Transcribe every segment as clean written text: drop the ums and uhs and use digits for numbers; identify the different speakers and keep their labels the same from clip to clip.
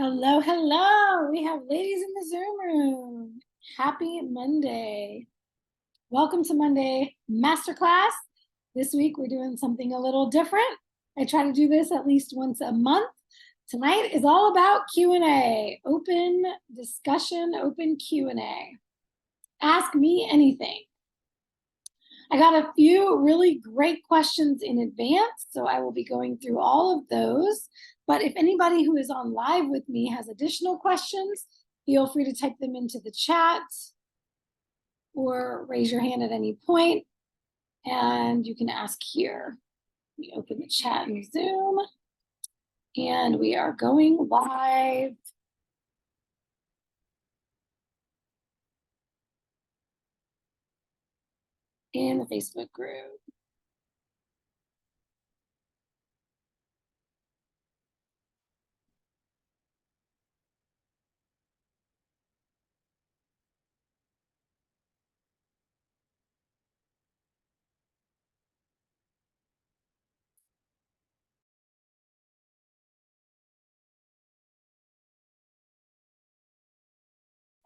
Speaker 1: Hello, hello. We have ladies in the Zoom room. Happy Monday. Welcome to Monday Masterclass. This week we're doing something a little different. I try to do this at least once a month. Tonight is all about Q&A, open discussion, open Q&A. Ask me anything. I got a few really great questions in advance, so I will be going through all of those. But if anybody who is on live with me has additional questions, feel free to type them into the chat or raise your hand at any point, and you can ask here. We open the chat in Zoom, and we are going live. In the Facebook group.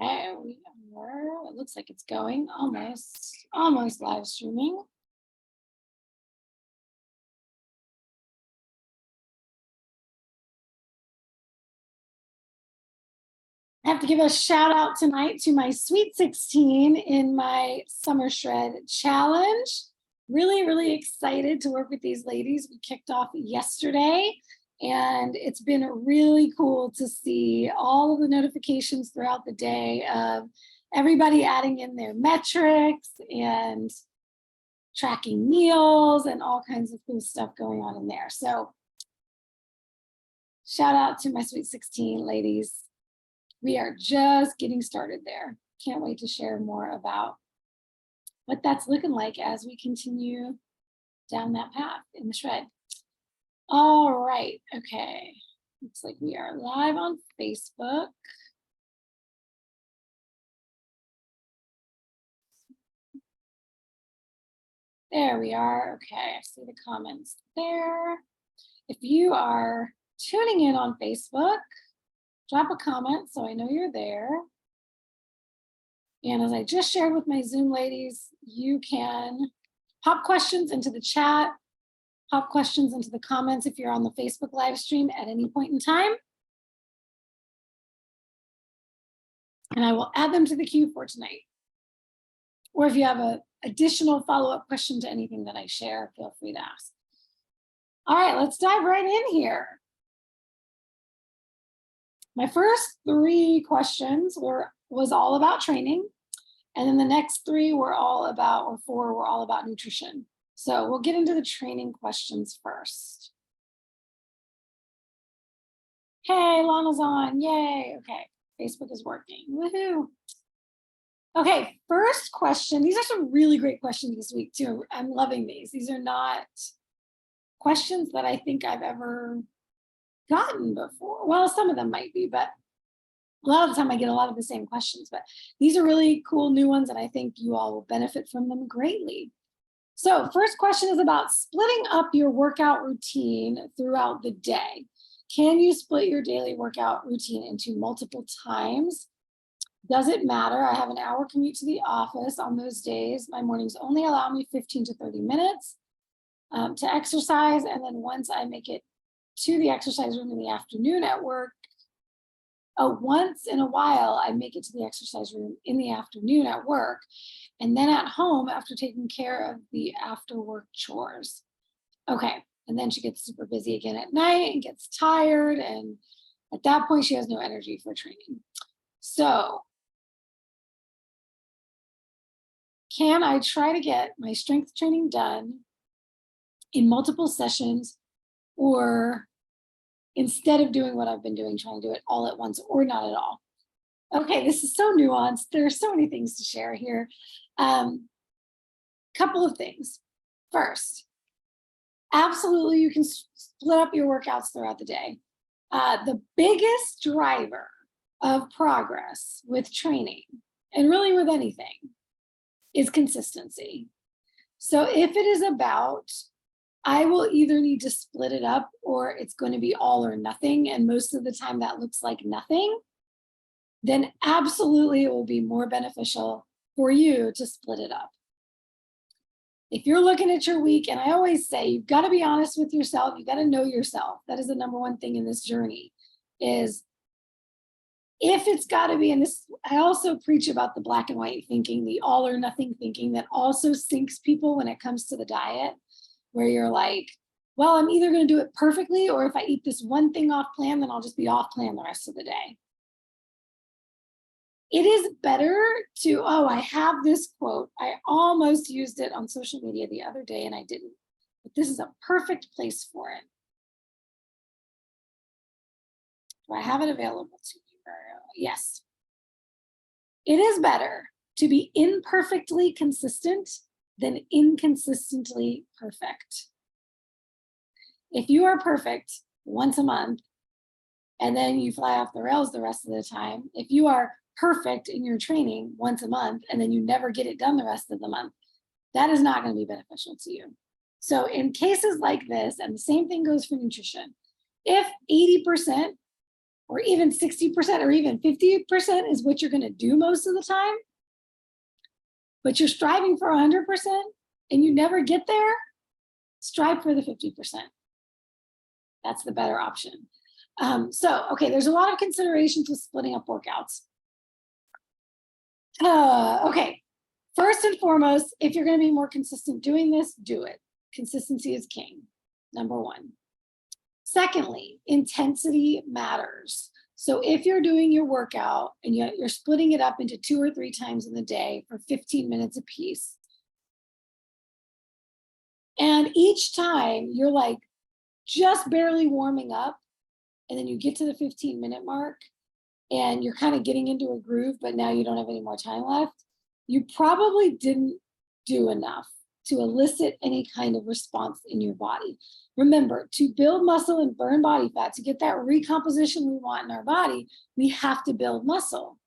Speaker 1: There we are. It looks like it's going almost live streaming. I have to give a shout out tonight to my Sweet 16 in my Summer Shred Challenge. Really, really excited to work with these ladies. We kicked off yesterday, and it's been really cool to see all of the notifications throughout the day of everybody adding in their metrics and tracking meals and all kinds of cool stuff going on in there. So shout out to my Sweet 16 ladies. We are just getting started there. Can't wait to share more about what that's looking like as we continue down that path in the shred. All right, okay. Looks like we are live on Facebook. There we are. Okay, I see the comments there. If you are tuning in on Facebook, drop a comment so I know you're there. And as I just shared with my Zoom ladies, you can pop questions into the chat, pop questions into the comments if you're on the Facebook live stream at any point in time. And I will add them to the queue for tonight. Or if you have an additional follow-up question to anything that I share, feel free to ask. All right, let's dive right in here. My first 3 questions was all about training. And then the next 3 were all about, or 4 were all about nutrition. So we'll get into the training questions first. Hey, Lana's on, yay. Okay, Facebook is working, woohoo. Okay, first question. These are some really great questions this week too. I'm loving these. These are not questions that I think I've ever gotten before. Well, some of them might be, but a lot of the time I get a lot of the same questions, but these are really cool new ones, and I think you all will benefit from them greatly. So first question is about splitting up your workout routine throughout the day. Can you split your daily workout routine into multiple times? Does it matter? I have an hour commute to the office. On those days, my mornings only allow me 15 to 30 minutes to exercise. And then once I make it to the exercise room in the afternoon at work, once in a while, I make it to the exercise room in the afternoon at work, and then at home after taking care of the after work chores. Okay, and then she gets super busy again at night and gets tired, and at that point, she has no energy for training. So, can I try to get my strength training done in multiple sessions, or instead of doing what I've been doing, trying to do it all at once or not at all? Okay, this is so nuanced. There are so many things to share here. Couple of things. First, absolutely you can split up your workouts throughout the day. The biggest driver of progress with training, and really with anything, is consistency. So if it is about I will either need to split it up or it's going to be all or nothing. And most of the time that looks like nothing. Then absolutely it will be more beneficial for you to split it up. If you're looking at your week, and I always say, you've got to be honest with yourself. You got to know yourself. That is the number one thing in this journey is if it's got to be, and this, I also preach about the black and white thinking, the all or nothing thinking that also sinks people when it comes to the diet, where you're like, well, I'm either going to do it perfectly, or if I eat this one thing off plan, then I'll just be off plan the rest of the day. It is better to, oh, I have this quote. I almost used it on social media the other day and I didn't, but this is a perfect place for it. Do I have it available to you? Yes. It is better to be imperfectly consistent than inconsistently perfect. If you are perfect once a month and then you fly off the rails the rest of the time, if you are perfect in your training once a month and then you never get it done the rest of the month, that is not going to be beneficial to you. So in cases like this, and the same thing goes for nutrition, if 80% or even 60% or even 50% is what you're going to do most of the time, but you're striving for 100% and you never get there, strive for the 50%. That's the better option. Okay, there's a lot of considerations with splitting up workouts. Okay, first and foremost, if you're going to be more consistent doing this, do it. Consistency is king, number one. Secondly, intensity matters. So if you're doing your workout and you're splitting it up into 2 or 3 times in the day for 15 minutes a piece, and each time you're like just barely warming up, and then you get to the 15-minute mark, and you're kind of getting into a groove, but now you don't have any more time left, you probably didn't do enough to elicit any kind of response in your body. Remember, to build muscle and burn body fat, to get that recomposition we want in our body, we have to build muscle.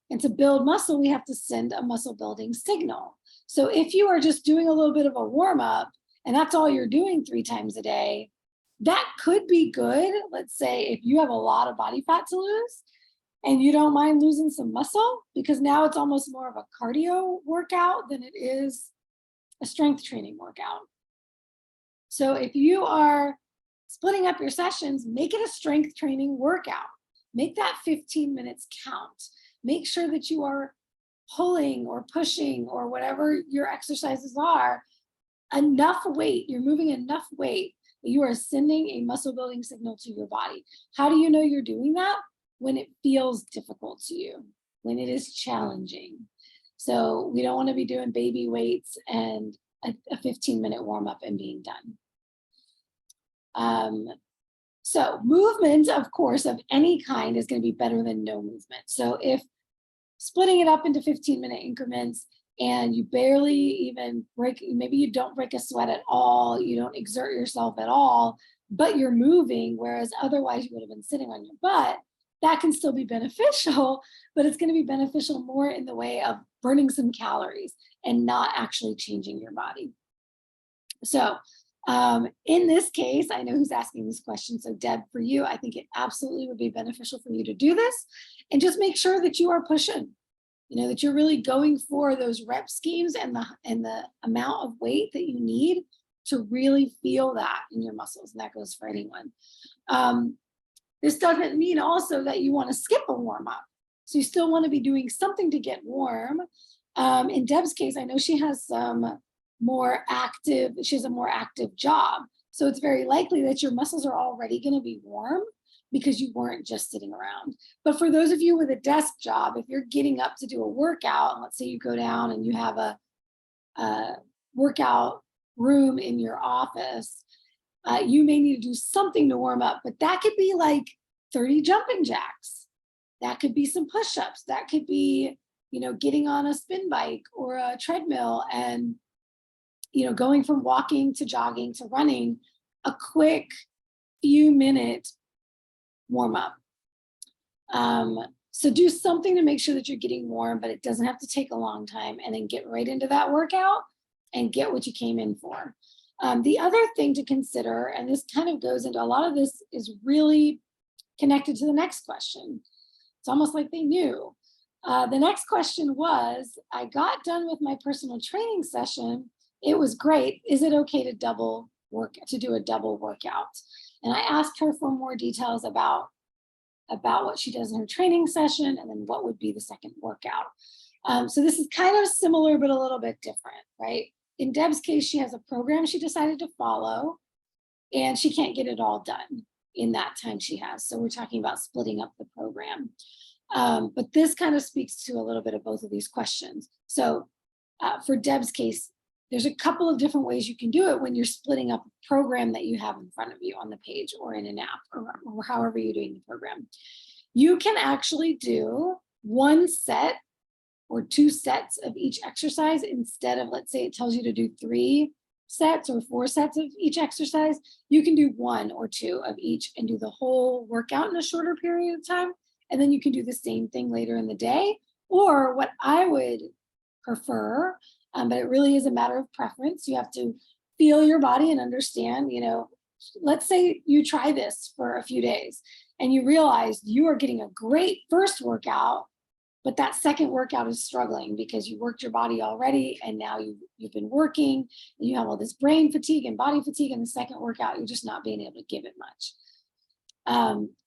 Speaker 1: And to build muscle, we have to send a muscle building signal. So if you are just doing a little bit of a warm up, and that's all you're doing 3 times a day, that could be good. Let's say if you have a lot of body fat to lose, and you don't mind losing some muscle, because now it's almost more of a cardio workout than it is a strength training workout. So if you are splitting up your sessions, make it a strength training workout. Make that 15 minutes count. Make sure that you are pulling or pushing or whatever your exercises are, enough weight, you're moving enough weight that you are sending a muscle building signal to your body. How do you know you're doing that? When it feels difficult to you, when it is challenging. So we don't want to be doing baby weights and a 15-minute warm up and being done. So movement, of course, of any kind is going to be better than no movement. So if splitting it up into 15-minute increments and you barely even break, maybe you don't break a sweat at all, you don't exert yourself at all, but you're moving, whereas otherwise you would have been sitting on your butt, that can still be beneficial, but it's going to be beneficial more in the way of burning some calories and not actually changing your body. So in this case, I know who's asking this question. So Deb, for you, I think it absolutely would be beneficial for you to do this and just make sure that you are pushing, that you're really going for those rep schemes and the amount of weight that you need to really feel that in your muscles. And that goes for anyone. This doesn't mean also that you want to skip a warm up. So you still want to be doing something to get warm. In Deb's case, I know she has a more active job. So it's very likely that your muscles are already going to be warm because you weren't just sitting around. But for those of you with a desk job, if you're getting up to do a workout, and let's say you go down and you have a workout room in your office, you may need to do something to warm up, but that could be like 30 jumping jacks. That could be some push-ups. That could be, getting on a spin bike or a treadmill and, going from walking to jogging to running, a quick few minute warm up. So do something to make sure that you're getting warm, but it doesn't have to take a long time, and then get right into that workout and get what you came in for. The other thing to consider, and this kind of goes into, a lot of this is really connected to the next question. It's almost like they knew. The next question was, I got done with my personal training session. It was great. Is it okay to do a double workout? And I asked her for more details about what she does in her training session, and then what would be the second workout. So this is kind of similar, but a little bit different, right? In Deb's case, she has a program she decided to follow, and she can't get it all done in that time she has. So we're talking about splitting up the program. But this kind of speaks to a little bit of both of these questions. So for Deb's case, there's a couple of different ways you can do it when you're splitting up a program that you have in front of you on the page or in an app, or however you're doing the program. You can actually do one set or two sets of each exercise instead of, let's say it tells you to do 3 sets or 4 sets of each exercise. You can do 1 or 2 of each and do the whole workout in a shorter period of time. And then you can do the same thing later in the day. Or what I would prefer, but it really is a matter of preference. You have to feel your body and understand, let's say you try this for a few days and you realize you are getting a great first workout, but that second workout is struggling because you worked your body already, and now you've been working, and you have all this brain fatigue and body fatigue, and the second workout, you're just not being able to give it much.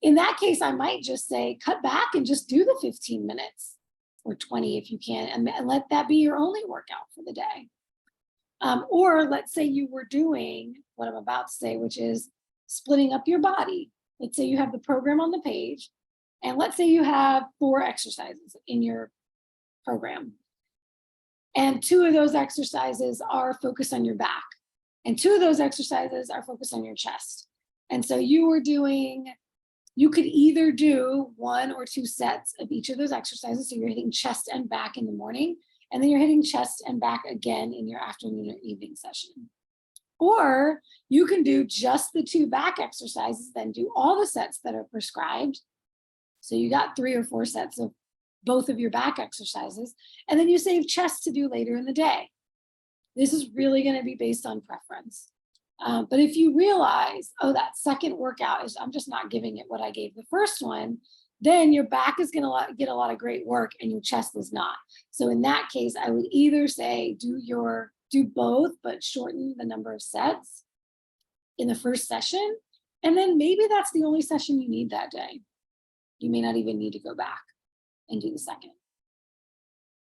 Speaker 1: In that case, I might just say, cut back and just do the 15 minutes or 20 if you can, and let that be your only workout for the day. Or let's say you were doing what I'm about to say, which is splitting up your body. Let's say you have the program on the page, and let's say you have 4 exercises in your program. And 2 of those exercises are focused on your back, and 2 of those exercises are focused on your chest. And so you could either do 1 or 2 sets of each of those exercises. So you're hitting chest and back in the morning, and then you're hitting chest and back again in your afternoon or evening session. Or you can do just the 2 back exercises, then do all the sets that are prescribed. So you got 3 or 4 sets of both of your back exercises, and then you save chest to do later in the day. This is really going to be based on preference. But if you realize, that second workout I'm just not giving it what I gave the first one, then your back is going to get a lot of great work and your chest is not. So in that case, I would either say do both, but shorten the number of sets in the first session. And then maybe that's the only session you need that day. You may not even need to go back and do the second.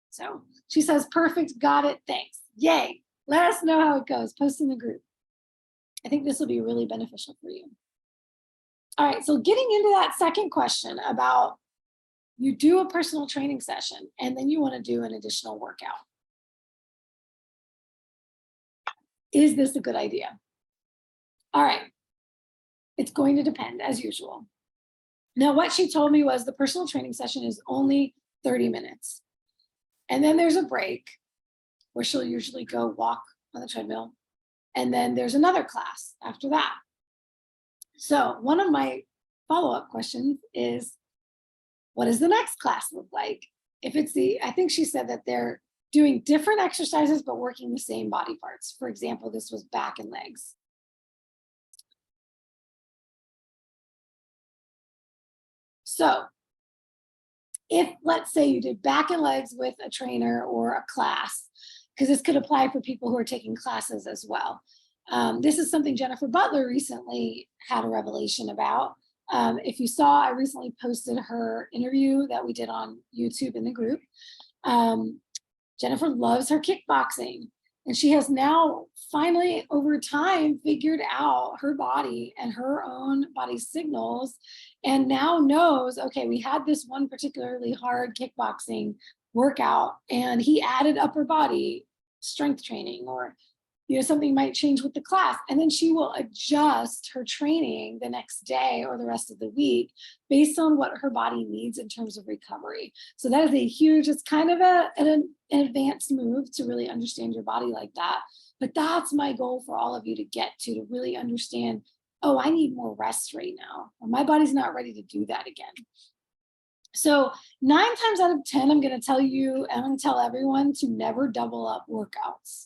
Speaker 1: So she says, perfect, got it, thanks. Yay. Let us know how it goes. Post in the group. I think this will be really beneficial for you. All right, so getting into that second question about, you do a personal training session and then you want to do an additional workout. Is this a good idea? All right, it's going to depend as usual. Now, what she told me was the personal training session is only 30 minutes. And then there's a break where she'll usually go walk on the treadmill. And then there's another class after that. So one of my follow-up questions is, what does the next class look like? I think she said that they're doing different exercises, but working the same body parts. For example, this was back and legs. So if, let's say, you did back and legs with a trainer or a class, because this could apply for people who are taking classes as well. This is something Jennifer Butler recently had a revelation about. If you saw, I recently posted her interview that we did on YouTube in the group. Jennifer loves her kickboxing, and she has now finally, over time, figured out her body and her own body signals, and now knows, okay, we had this one particularly hard kickboxing workout, and he added upper body strength training, or something might change with the class, and then she will adjust her training the next day or the rest of the week based on what her body needs in terms of recovery. So that is a huge, it's kind of an advanced move to really understand your body like that. But that's my goal for all of you to get to really understand, I need more rest right now, or my body's not ready to do that again. So 9 times out of 10, I'm going to tell everyone to never double up workouts.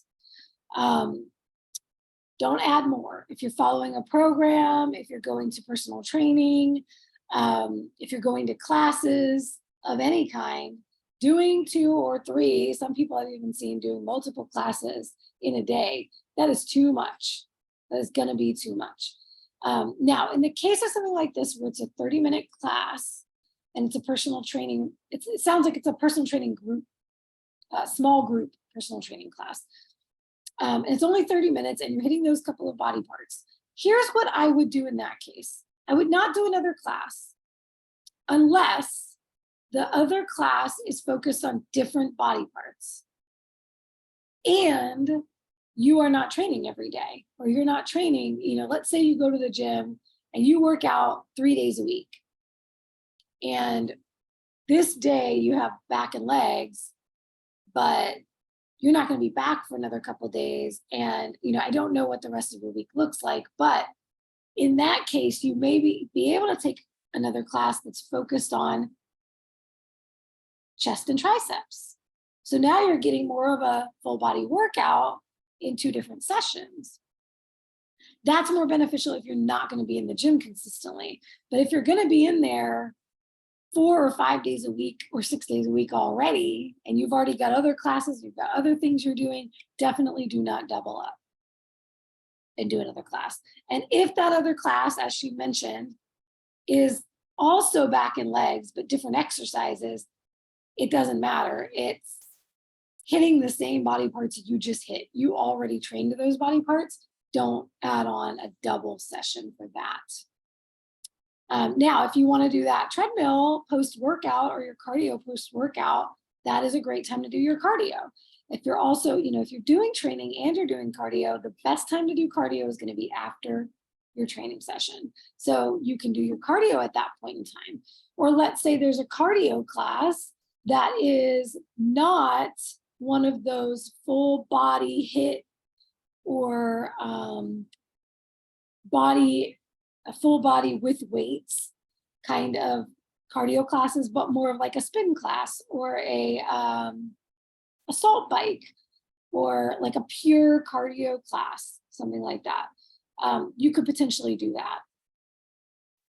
Speaker 1: Don't add more. If you're following a program, if you're going to personal training, if you're going to classes of any kind, doing 2 or 3, some people I've even seen doing multiple classes in a day, that is too much. That is going to be too much. Now, in the case of something like this, where it's a 30-minute class and it's a personal training, it sounds like it's a personal training group, small group personal training class. And it's only 30 minutes and you're hitting those couple of body parts. Here's what I would do in that case. I would not do another class unless the other class is focused on different body parts. And you are not training every day, or you're not training, let's say you go to the gym and you work out 3 days a week. And this day you have back and legs, but you're not going to be back for another couple of days. And, I don't know what the rest of your week looks like, but in that case, you may be able to take another class that's focused on chest and triceps. So now you're getting more of a full body workout in 2 different sessions. That's more beneficial if you're not going to be in the gym consistently. But if you're going to be in there 4 or 5 days a week or 6 days a week already, and you've already got other classes, you've got other things you're doing, definitely do not double up and do another class. And if that other class, as she mentioned, is also back and legs, but different exercises, it doesn't matter. It's hitting the same body parts you just hit. You already trained to those body parts. Don't add on a double session for that. Now, if you want to do that treadmill post-workout or your cardio post-workout, that is a great time to do your cardio. If you're also, if you're doing training and you're doing cardio, the best time to do cardio is going to be after your training session. So you can do your cardio at that point in time. Or let's say there's a cardio class that is not one of those full body HIIT or a full body with weights kind of cardio classes, but more of like a spin class or a assault bike or like a pure cardio class, something like that. You could potentially do that.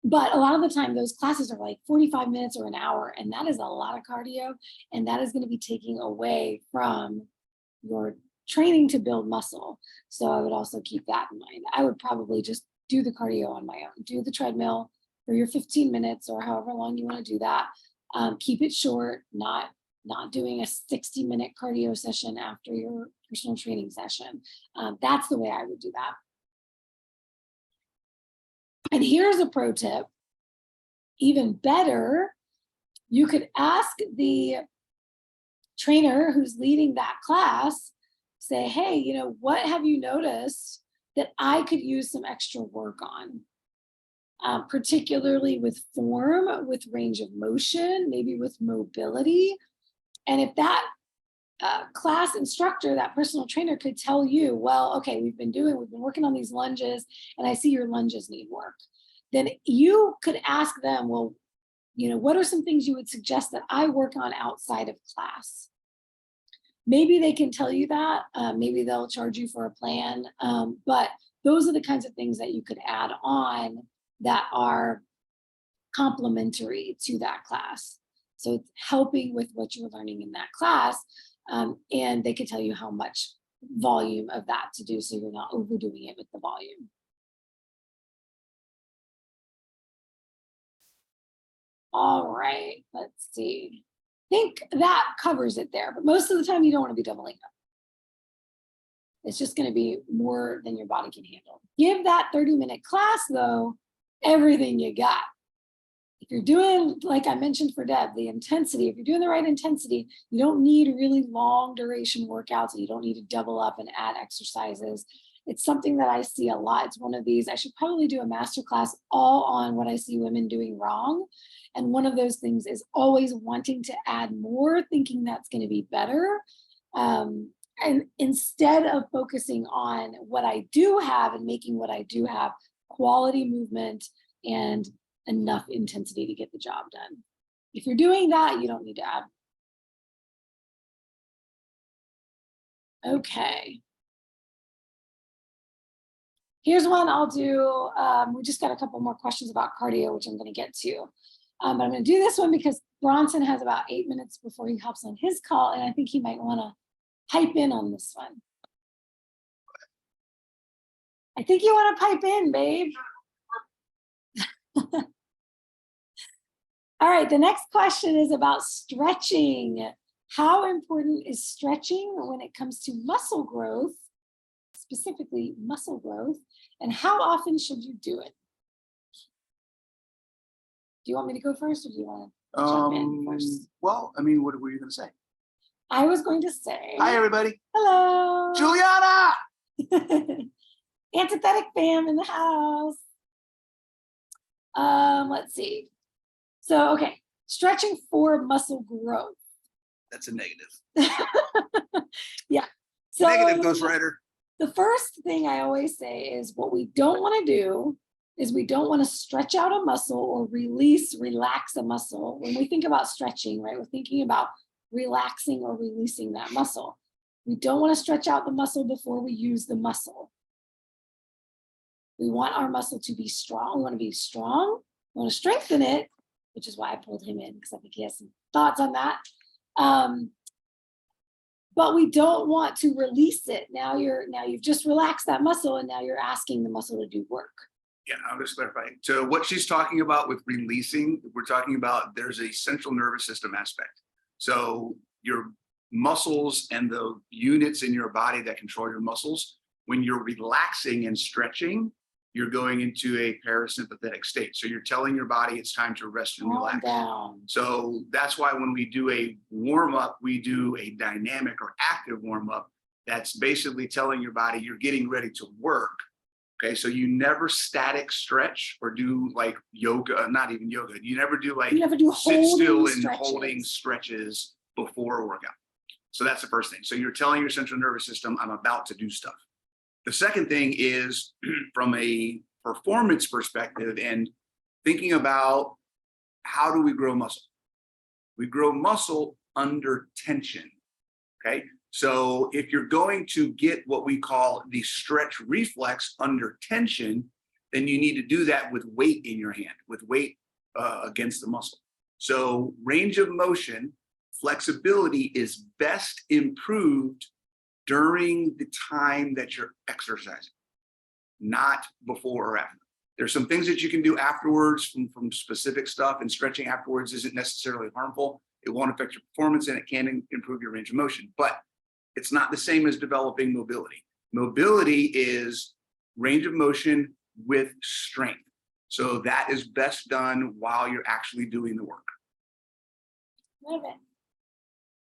Speaker 1: But a lot of the time, those classes are like 45 minutes or an hour, and that is a lot of cardio, and that is going to be taking away from your training to build muscle. So I would also keep that in mind. I would probably just do the cardio on my own. Do the treadmill for your 15 minutes or however long you want to do that. Keep it short, not doing a 60-minute cardio session after your personal training session. That's the way I would do that. And here's a pro tip. Even better, you could ask the trainer who's leading that class, say, hey, what have you noticed that I could use some extra work on? Particularly with form, with range of motion, maybe with mobility. And if that class instructor, that personal trainer could tell you, well, okay, we've been working on these lunges and I see your lunges need work. Then you could ask them, well, what are some things you would suggest that I work on outside of class? Maybe they can tell you that. Maybe they'll charge you for a plan. But those are the kinds of things that you could add on that are complementary to that class. So it's helping with what you're learning in that class. And they could tell you how much volume of that to do so you're not overdoing it with the volume. All right, let's see. I think that covers it there, but most of the time you don't want to be doubling up. It's just going to be more than your body can handle. Give that 30-minute class, though, everything you got. If you're doing, like I mentioned for Deb, the intensity, if you're doing the right intensity, you don't need really long duration workouts and you don't need to double up and add exercises. It's something that I see a lot. It's one of these, I should probably do a masterclass all on what I see women doing wrong. And one of those things is always wanting to add more, thinking that's going to be better. And instead of focusing on what I do have and making what I do have quality movement and enough intensity to get the job done. If you're doing that, you don't need to add. Okay. Here's one I'll do. We just got a couple more questions about cardio, which I'm going to get to. But I'm going to do this one because Bronson has about 8 minutes before he hops on his call, and I think he might want to pipe in on this one. I think you want to pipe in, babe. All right, the next question is about stretching. How important is stretching when it comes to muscle growth, specifically muscle growth, and how often should you do it? Do you want me to go first, or do you want to jump in first?
Speaker 2: Well, I mean, what were you going to say?
Speaker 1: I was going to say,
Speaker 2: hi, everybody.
Speaker 1: Hello.
Speaker 2: Juliana!
Speaker 1: Antithetic fam in the house. Let's see. So, okay, stretching for muscle growth.
Speaker 2: That's a negative.
Speaker 1: Yeah. So
Speaker 2: Negative, Ghost Rider.
Speaker 1: the first thing I always say is what we don't want to do is we don't want to stretch out a muscle or relax a muscle. When we think about stretching, right, we're thinking about relaxing or releasing that muscle. We don't want to stretch out the muscle before we use the muscle. We want our muscle to be strong. We want to be strong. We want to strengthen it, which is why I pulled him in, because I think he has some thoughts on that. But we don't want to release it. Now you've just relaxed that muscle, and now you're asking the muscle to do work.
Speaker 2: Yeah, I'll just clarify. So what she's talking about with releasing, we're talking about there's a central nervous system aspect. So your muscles and the units in your body that control your muscles, when you're relaxing and stretching, you're going into a parasympathetic state. So you're telling your body it's time to rest and relax.
Speaker 1: Down.
Speaker 2: So that's why when we do a warm up, we do a dynamic or active warm up. That's basically telling your body you're getting ready to work. Okay, so you never static stretch or do like yoga, not even yoga. You never do like sit still and holding stretches before a workout. So that's the first thing. So you're telling your central nervous system, I'm about to do stuff. The second thing is from a performance perspective and thinking about how do we grow muscle? We grow muscle under tension, okay? So if you're going to get what we call the stretch reflex under tension, then you need to do that with weight in your hand, with weight against the muscle. So range of motion, flexibility is best improved during the time that you're exercising, not before or after. There's some things that you can do afterwards from specific stuff, and stretching afterwards isn't necessarily harmful. It won't affect your performance, and it can improve your range of motion, but it's not the same as developing mobility. Mobility is range of motion with strength. So that is best done while you're actually doing the work.
Speaker 1: Love it.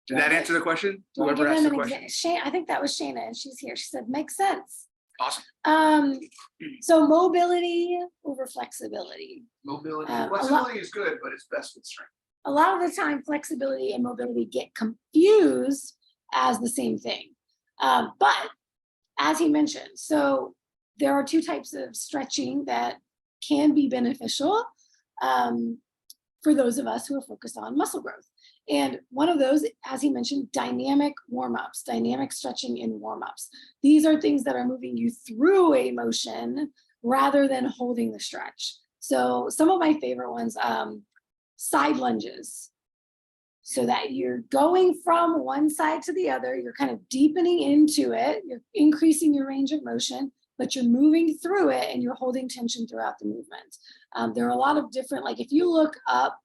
Speaker 2: Did that answer the question?
Speaker 1: Whoever asked the question. I think that was Shayna, and she's here. She said, makes sense.
Speaker 2: Awesome.
Speaker 1: So mobility over flexibility.
Speaker 2: Mobility. Flexibility is good, but it's best with strength.
Speaker 1: A lot of the time, flexibility and mobility get confused as the same thing. But as he mentioned, so there are two types of stretching that can be beneficial for those of us who are focused on muscle growth. And one of those, as he mentioned, dynamic warm-ups, dynamic stretching in warm-ups. These are things that are moving you through a motion rather than holding the stretch. So some of my favorite ones, side lunges. So that you're going from one side to the other, you're kind of deepening into it, you're increasing your range of motion, but you're moving through it and you're holding tension throughout the movement. There are a lot of different, like if you look up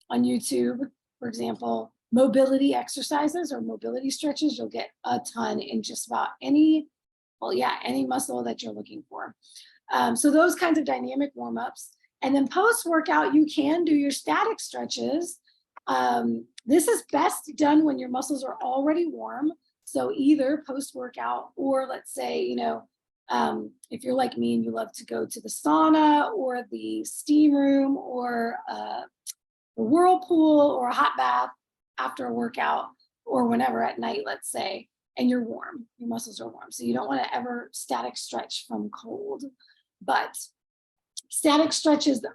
Speaker 1: on YouTube, for example, mobility exercises or mobility stretches, you'll get a ton in just about any muscle that you're looking for. So those kinds of dynamic warm-ups. And then post-workout, you can do your static stretches. This is best done when your muscles are already warm. So either post-workout or let's say, if you're like me and you love to go to the sauna or the steam room or the whirlpool or a hot bath after a workout or whenever at night, let's say, and you're warm, your muscles are warm. So you don't want to ever static stretch from cold. But static stretches,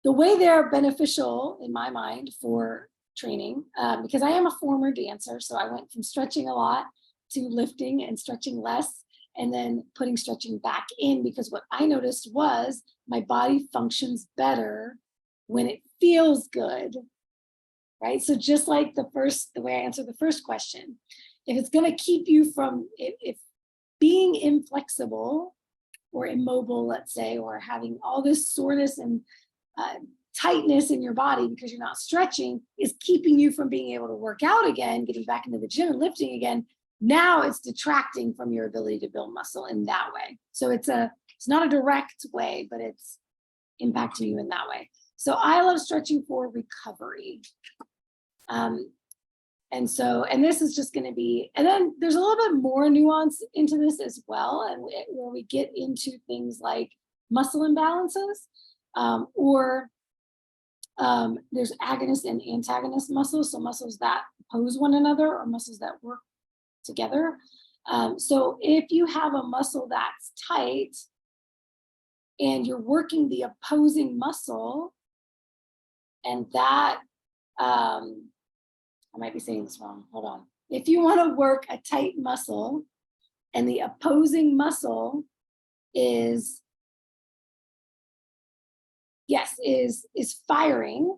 Speaker 1: the way they're beneficial in my mind for training, because I am a former dancer, so I went from stretching a lot to lifting and stretching less. and then putting stretching back in, because what I noticed was my body functions better when it feels good, right? So just like the way I answered the first question, if it's going to keep you from, if being inflexible or immobile, let's say, or having all this soreness and tightness in your body because you're not stretching is keeping you from being able to work out again, getting back into the gym and lifting again, now it's detracting from your ability to build muscle in that way. So it's not a direct way, but it's impacting you in that way. So I love stretching for recovery. And this is just going to be, and then there's a little bit more nuance into this as well, and where we get into things like muscle imbalances, or there's agonist and antagonist muscles, so muscles that oppose one another or muscles that work together. So if you have a muscle that's tight and you're working the opposing muscle, and that, I might be saying this wrong, hold on. If you want to work a tight muscle and the opposing muscle is firing,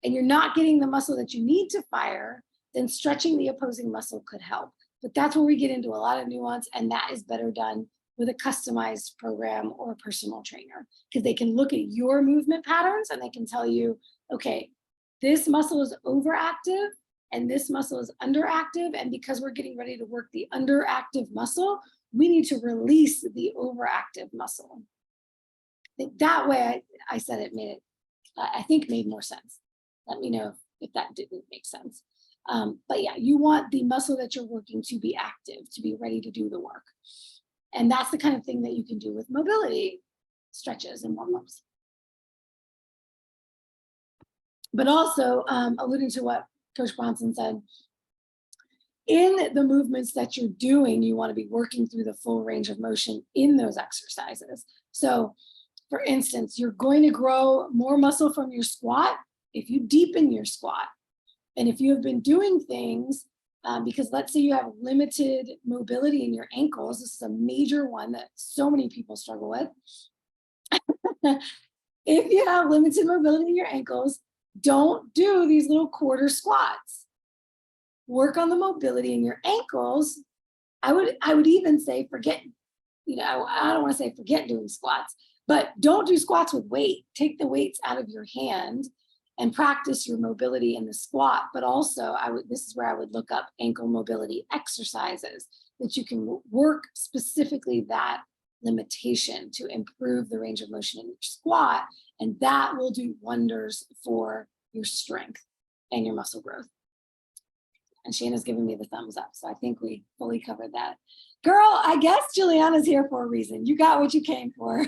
Speaker 1: and you're not getting the muscle that you need to fire, then stretching the opposing muscle could help. But that's where we get into a lot of nuance, and that is better done with a customized program or a personal trainer, because they can look at your movement patterns and they can tell you, okay, this muscle is overactive and this muscle is underactive, and because we're getting ready to work the underactive muscle, we need to release the overactive muscle. I think that way I said it made it, I think made more sense. Let me know if that didn't make sense. But yeah, you want the muscle that you're working to be active, to be ready to do the work. And that's the kind of thing that you can do with mobility stretches and warm-ups. But also, alluding to what Coach Bronson said, in the movements that you're doing, you want to be working through the full range of motion in those exercises. So for instance, you're going to grow more muscle from your squat if you deepen your squat. And if you have been doing things, because let's say you have limited mobility in your ankles, this is a major one that so many people struggle with. If you have limited mobility in your ankles, don't do these little quarter squats. Work on the mobility in your ankles. I would even say forget, I don't want to say forget doing squats, but don't do squats with weight. Take the weights out of your hand and practice your mobility in the squat. But also, this is where I would look up ankle mobility exercises that you can work specifically that limitation to improve the range of motion in your squat. And that will do wonders for your strength and your muscle growth. And Shana's giving me the thumbs up. So I think we fully covered that. Girl, I guess Juliana's here for a reason. You got what you came for.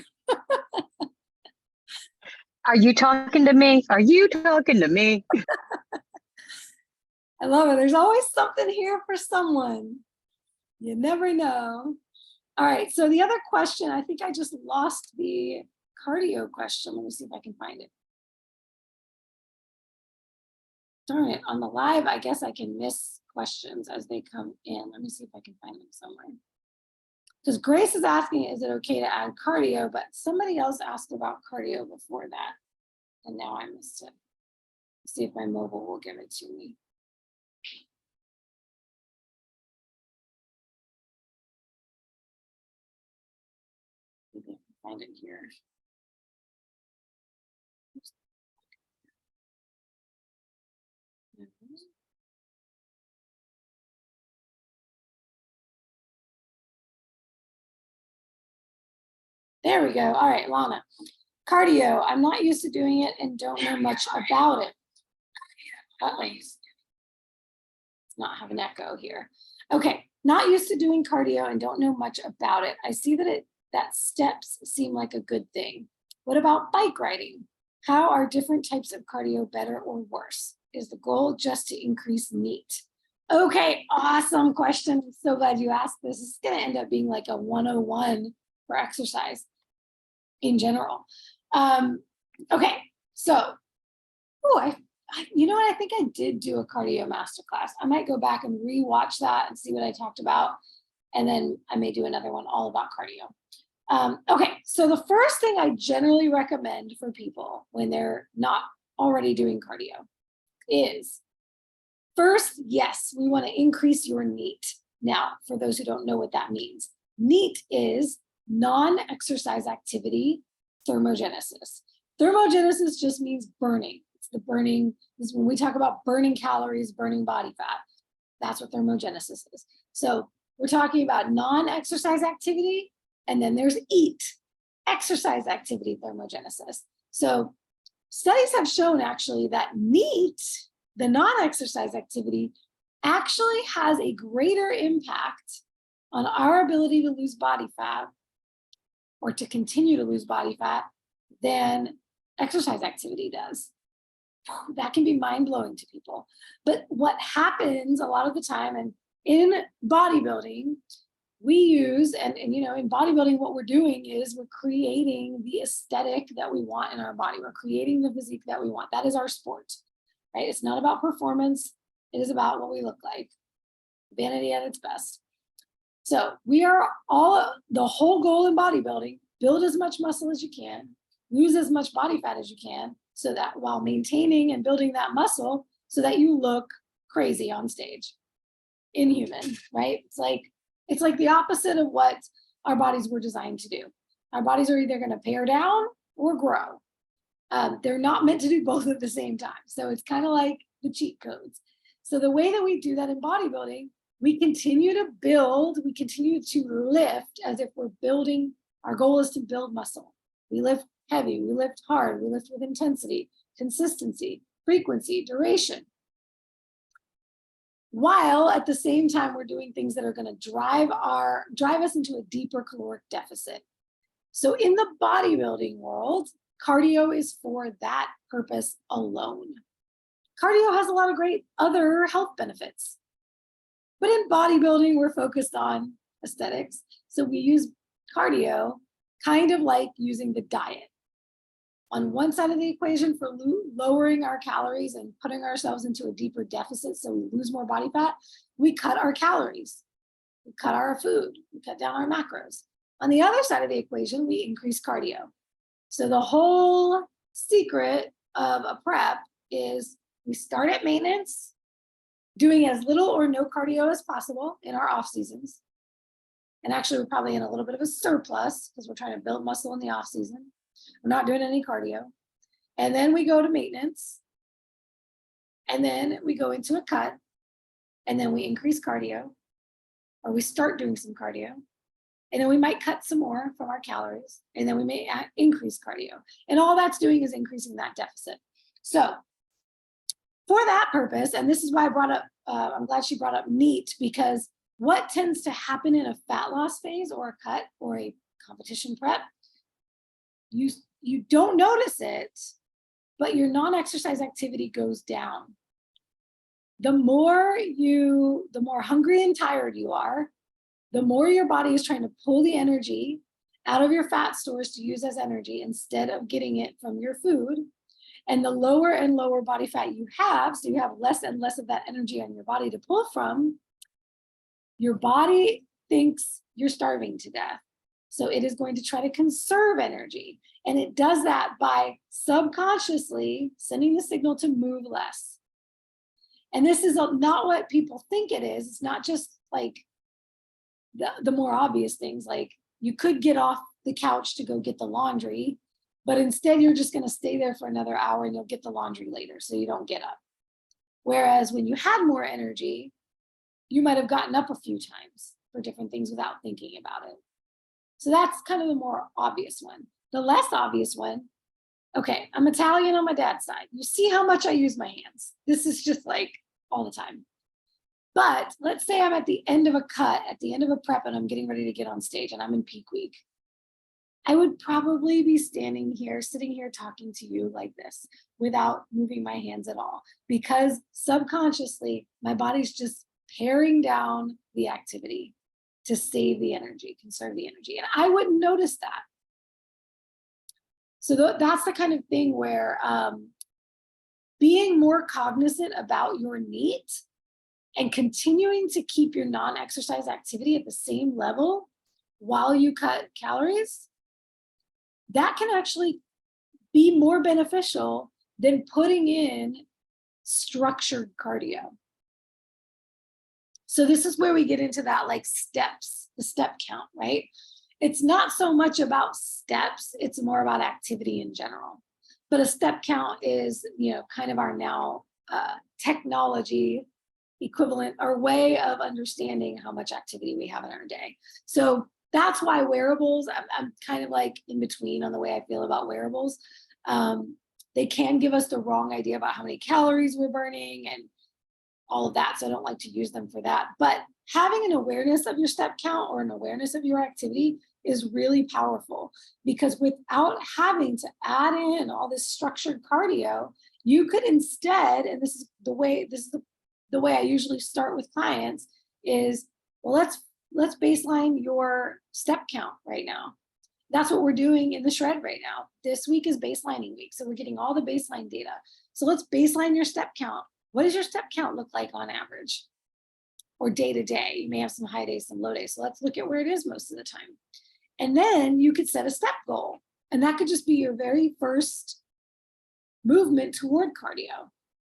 Speaker 3: Are you talking to me? Are you talking to me?
Speaker 1: I love it. There's always something here for someone. You never know. All right. So the other question, I think I just lost the cardio question. Let me see if I can find it. Darn it. On the live, I guess I can miss questions as they come in. Let me see if I can find them somewhere. Because Grace is asking, is it okay to add cardio? But somebody else asked about cardio before that. And now I missed it. Let's see if my mobile will give it to me. Maybe I can find it here. There we go. All right, Lana. Cardio. I'm not used to doing it and don't know much about it. Let's not have an echo here. Okay, not used to doing cardio and don't know much about it. I see that steps seem like a good thing. What about bike riding? How are different types of cardio better or worse? Is the goal just to increase NEAT? Okay, awesome question. I'm so glad you asked this. This is going to end up being like a 101 for exercise in general. Okay, so, you know what? I think I did do a cardio masterclass. I might go back and rewatch that and see what I talked about And then I may do another one all about cardio. Okay, so the first thing I generally recommend for people when they're not already doing cardio is first, yes, we want to increase your NEAT. Now, for those who don't know what that means, NEAT is non-exercise activity thermogenesis. Thermogenesis just means burning. It's the burning, is when we talk about burning calories, burning body fat. That's what thermogenesis is. So we're talking about non-exercise activity, and then there's EAT, exercise activity thermogenesis. So studies have shown actually that NEAT, the non-exercise activity, actually has a greater impact on our ability to lose body fat or to continue to lose body fat than exercise activity does. That can be mind-blowing to people. But what happens a lot of the time, and in bodybuilding, we use, and in bodybuilding, what we're doing is we're creating the aesthetic that we want in our body. We're creating the physique that we want. That is our sport, right? It's not about performance. It is about what we look like. Vanity at its best. So the whole goal in bodybuilding, build as much muscle as you can, lose as much body fat as you can, so that while maintaining and building that muscle so that you look crazy on stage, inhuman, right? It's like the opposite of what our bodies were designed to do. Our bodies are either going to pare down or grow. They're not meant to do both at the same time. So it's kind of like the cheat codes. So the way that we do that in bodybuilding, we continue to build, we continue to lift as if we're building. Our goal is to build muscle. We lift heavy, we lift hard, we lift with intensity, consistency, frequency, duration. While at the same time, we're doing things that are going to drive us into a deeper caloric deficit. So in the bodybuilding world, cardio is for that purpose alone. Cardio has a lot of great other health benefits. But in bodybuilding, we're focused on aesthetics. So we use cardio kind of like using the diet. On one side of the equation for lowering our calories and putting ourselves into a deeper deficit so we lose more body fat, we cut our calories, we cut our food, we cut down our macros. On the other side of the equation, we increase cardio. So the whole secret of a prep is we start at maintenance, doing as little or no cardio as possible in our off seasons. And actually, we're probably in a little bit of a surplus because we're trying to build muscle in the off season. We're not doing any cardio. And then we go to maintenance. And then we go into a cut. And then we increase cardio. Or we start doing some cardio. And then we might cut some more from our calories. And then we may increase cardio. And all that's doing is increasing that deficit. So for that purpose, and this is why I brought up, I'm glad she brought up NEAT, because what tends to happen in a fat loss phase or a cut or a competition prep, you don't notice it, but your non-exercise activity goes down. The more hungry and tired you are, the more your body is trying to pull the energy out of your fat stores to use as energy instead of getting it from your food. And the lower and lower body fat you have, so you have less and less of that energy on your body to pull from, your body thinks you're starving to death. So it is going to try to conserve energy. And it does that by subconsciously sending the signal to move less. And this is not what people think it is. It's not just like the more obvious things, like you could get off the couch to go get the laundry, but instead you're just going to stay there for another hour and you'll get the laundry later, so you don't get up. Whereas when you had more energy, you might have gotten up a few times for different things without thinking about it. So that's kind of the more obvious one. The less obvious one, okay, I'm Italian on my dad's side. You see how much I use my hands. This is just like all the time. But let's say I'm at the end of a cut, at the end of a prep, and I'm getting ready to get on stage and I'm in peak week. I would probably be sitting here talking to you like this without moving my hands at all, because subconsciously my body's just paring down the activity to save the energy, conserve the energy. And I wouldn't notice that. So that's the kind of thing where being more cognizant about your NEAT and continuing to keep your non-exercise activity at the same level while you cut calories, that can actually be more beneficial than putting in structured cardio. So this is where we get into that like steps, the step count, right? It's not so much about steps, it's more about activity in general. But a step count is, kind of our now technology equivalent or way of understanding how much activity we have in our day. So that's why wearables, I'm kind of like in between on the way I feel about wearables. They can give us the wrong idea about how many calories we're burning and all of that. So I don't like to use them for that. But having an awareness of your step count or an awareness of your activity is really powerful, because without having to add in all this structured cardio, you could instead, and this is the way I usually start with clients is, well, let's baseline your step count right now. That's what we're doing in the shred right now. This week is baselining week. So we're getting all the baseline data. So let's baseline your step count. What does your step count look like on average or day to day? You may have some high days, some low days. So let's look at where it is most of the time. And then you could set a step goal. And that could just be your very first movement toward cardio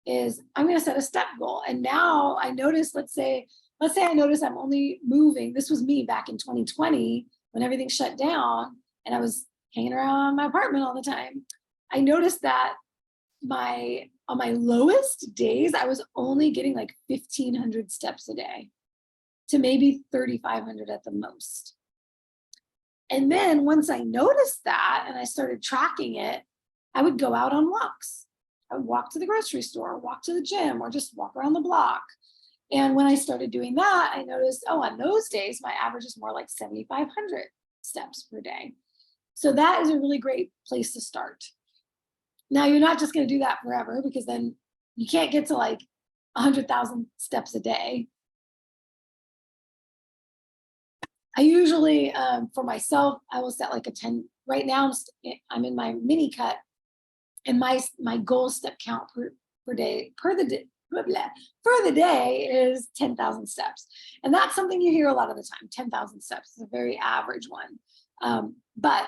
Speaker 1: is I'm going to set a step goal. And now I notice, let's say I notice I'm only moving. This was me back in 2020 when everything shut down and I was hanging around my apartment all the time. I noticed that on my lowest days, I was only getting like 1,500 steps a day to maybe 3,500 at the most. And then once I noticed that and I started tracking it, I would go out on walks. I would walk to the grocery store, walk to the gym, or just walk around the block. And when I started doing that, I noticed, on those days, my average is more like 7,500 steps per day. So that is a really great place to start. Now, you're not just going to do that forever, because then you can't get to like 100,000 steps a day. I usually, for myself, I will set like a 10. Right now, I'm in my mini cut, and my goal step count per day for the day is 10,000 steps, and that's something you hear a lot of the time. 10,000 steps is a very average one, but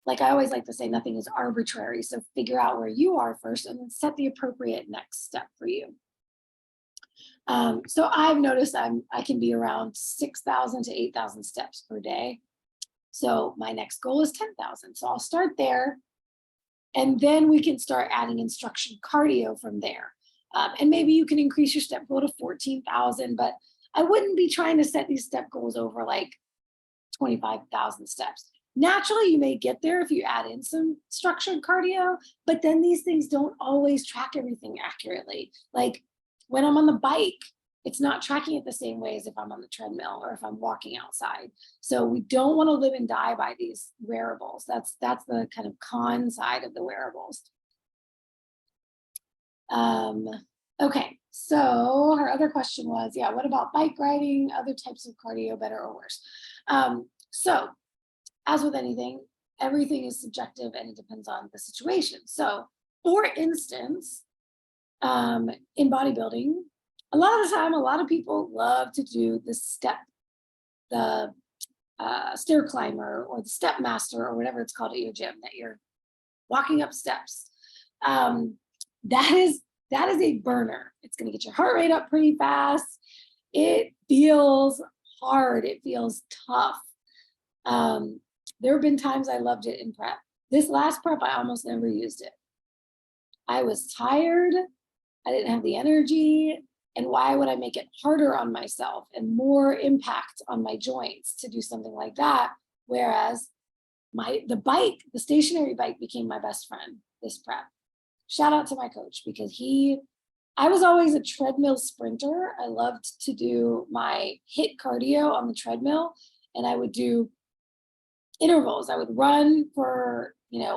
Speaker 1: like I always like to say, nothing is arbitrary. So figure out where you are first, and then set the appropriate next step for you. So I've noticed I can be around 6,000 to 8,000 steps per day. So my next goal is 10,000. So I'll start there, and then we can start adding in structured cardio from there. And maybe you can increase your step goal to 14,000, but I wouldn't be trying to set these step goals over like 25,000 steps. Naturally, you may get there if you add in some structured cardio, but then these things don't always track everything accurately. Like when I'm on the bike, it's not tracking it the same way as if I'm on the treadmill or if I'm walking outside. So we don't want to live and die by these wearables. That's the kind of con side of the wearables. Okay, so her other question was, what about bike riding, other types of cardio, better or worse? So as with anything, everything is subjective and it depends on the situation. So for instance, in bodybuilding, a lot of the time, a lot of people love to do the stair climber or the step master or whatever it's called at your gym, that you're walking up steps. That is a burner. It's going to get your heart rate up pretty fast. It feels hard. It feels tough. There have been times I loved it in prep. This last prep, I almost never used it. I was tired. I didn't have the energy. And why would I make it harder on myself and more impact on my joints to do something like that? Whereas the stationary bike became my best friend this prep. Shout out to my coach, because I was always a treadmill sprinter. I loved to do my HIIT cardio on the treadmill, and I would do intervals. I would run for,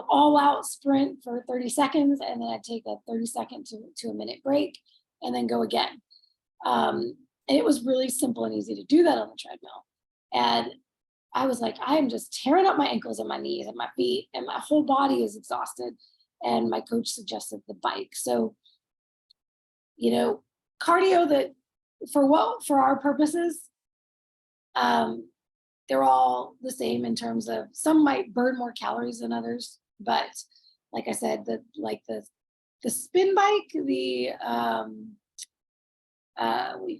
Speaker 1: all out sprint for 30 seconds, and then I'd take a 30-second to a minute break and then go again. And it was really simple and easy to do that on the treadmill. And I was like, I am just tearing up my ankles and my knees and my feet, and my whole body is exhausted. And my coach suggested the bike. So, cardio that for our purposes, they're all the same in terms of some might burn more calories than others, but like I said, the spin bike, what do you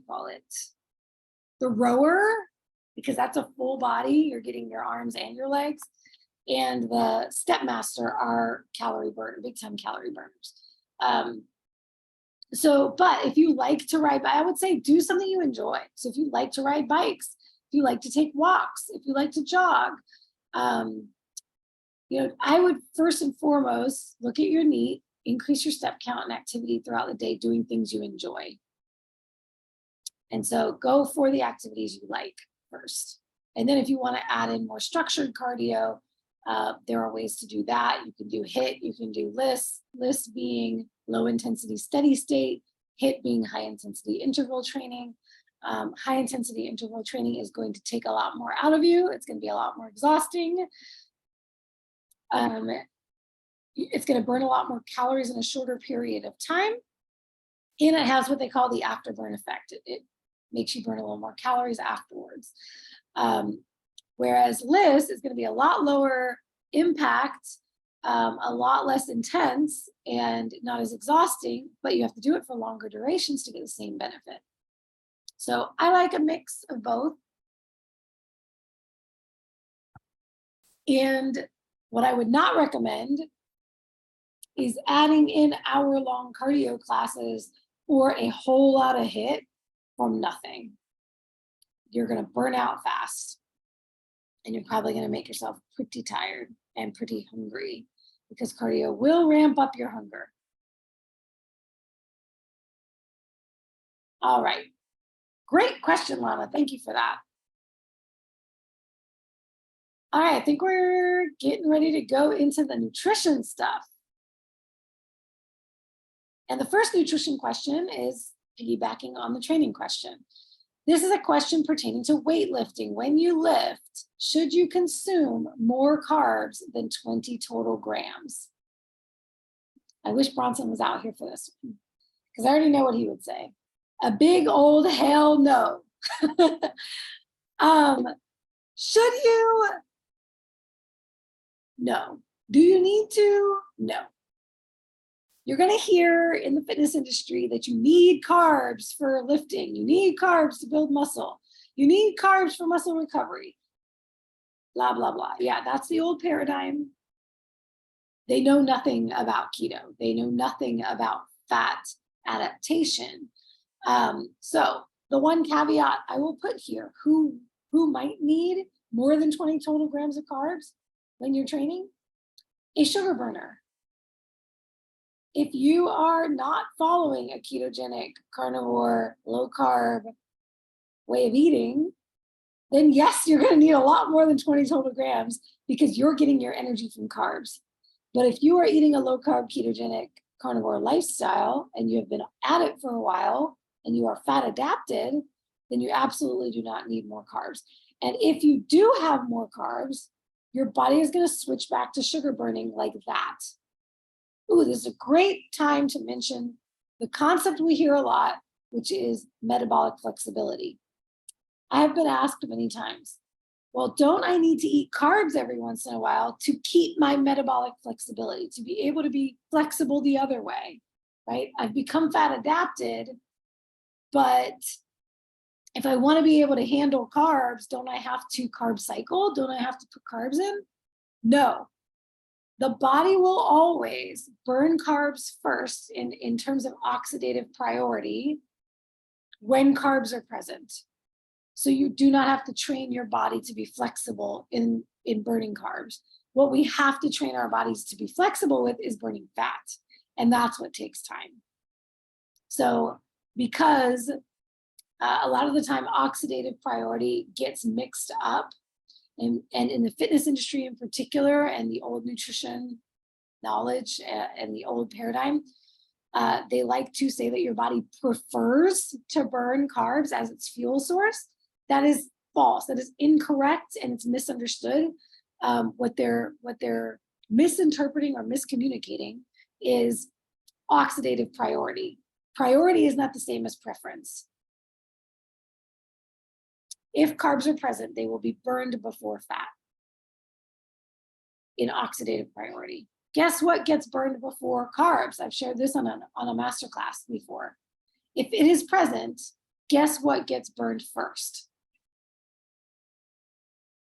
Speaker 1: call it? The rower, because that's a full body, you're getting your arms and your legs, and the Stepmaster are big time calorie burners. But if you like to ride, I would say do something you enjoy. So if you like to ride bikes, if you like to take walks, if you like to jog, I would first and foremost look at your NEAT, increase your step count and activity throughout the day, doing things you enjoy. And so go for the activities you like first. And then if you want to add in more structured cardio, there are ways to do that. You can do HIIT, you can do LIST being low intensity steady state, HIIT being high intensity interval training. High intensity interval training is going to take a lot more out of you. It's going to be a lot more exhausting. It's going to burn a lot more calories in a shorter period of time. And it has what they call the afterburn effect. It makes you burn a little more calories afterwards. Whereas LIST is going to be a lot lower impact, a lot less intense, and not as exhausting, but you have to do it for longer durations to get the same benefit. So I like a mix of both. And what I would not recommend is adding in hour-long cardio classes or a whole lot of HIIT from nothing. You're going to burn out fast, and you're probably going to make yourself pretty tired and pretty hungry, because cardio will ramp up your hunger. All right. Great question, Lana. Thank you for that. All right, I think we're getting ready to go into the nutrition stuff. And the first nutrition question is piggybacking on the training question. This is a question pertaining to weightlifting. When you lift, should you consume more carbs than 20 total grams? I wish Bronson was out here for this one, because I already know what he would say. A big old hell no. Should you? No. Do you need to? No. You're going to hear in the fitness industry that you need carbs for lifting. You need carbs to build muscle. You need carbs for muscle recovery. Blah, blah, blah. Yeah, that's the old paradigm. They know nothing about keto. They know nothing about fat adaptation. So the one caveat I will put here, who might need more than 20 total grams of carbs when you're training? A sugar burner. If you are not following a ketogenic, carnivore, low carb way of eating, then yes, you're going to need a lot more than 20 total grams, because you're getting your energy from carbs. But if you are eating a low carb, ketogenic, carnivore lifestyle, and you have been at it for a while, and you are fat adapted, then you absolutely do not need more carbs. And if you do have more carbs, your body is going to switch back to sugar burning like that. Ooh, this is a great time to mention the concept we hear a lot, which is metabolic flexibility. I have been asked many times, well, don't I need to eat carbs every once in a while to keep my metabolic flexibility, to be able to be flexible the other way, right? I've become fat adapted, but if I want to be able to handle carbs, don't I have to carb cycle? Don't I have to put carbs in? No. The body will always burn carbs first in terms of oxidative priority when carbs are present. So you do not have to train your body to be flexible in burning carbs. What we have to train our bodies to be flexible with is burning fat. And that's what takes time. So because a lot of the time oxidative priority gets mixed up, and in the fitness industry in particular, and the old nutrition knowledge and the old paradigm, they like to say that your body prefers to burn carbs as its fuel source. That is false. That is incorrect, and it's misunderstood. What they're misinterpreting or miscommunicating is oxidative priority. Priority is not the same as preference. If carbs are present, they will be burned before fat in oxidative priority. Guess what gets burned before carbs? I've shared this on a masterclass before. If it is present, guess what gets burned first?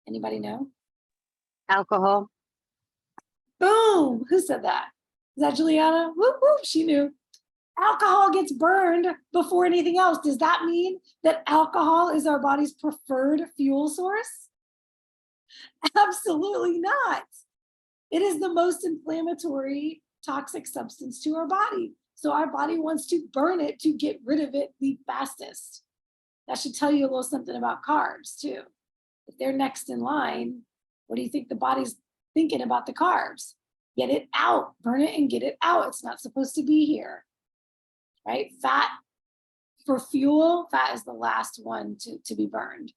Speaker 1: Anybody know?
Speaker 3: Alcohol.
Speaker 1: Boom! Who said that? Is that Juliana? Whoop, whoop, she knew. Alcohol gets burned before anything else. Does that mean that alcohol is our body's preferred fuel source? Absolutely not. It is the most inflammatory toxic substance to our body. So our body wants to burn it to get rid of it the fastest. That should tell you a little something about carbs too. If they're next in line, what do you think the body's thinking about the carbs? Get it out, burn it and get it out. It's not supposed to be here, right? Fat for fuel, fat is the last one to be burned.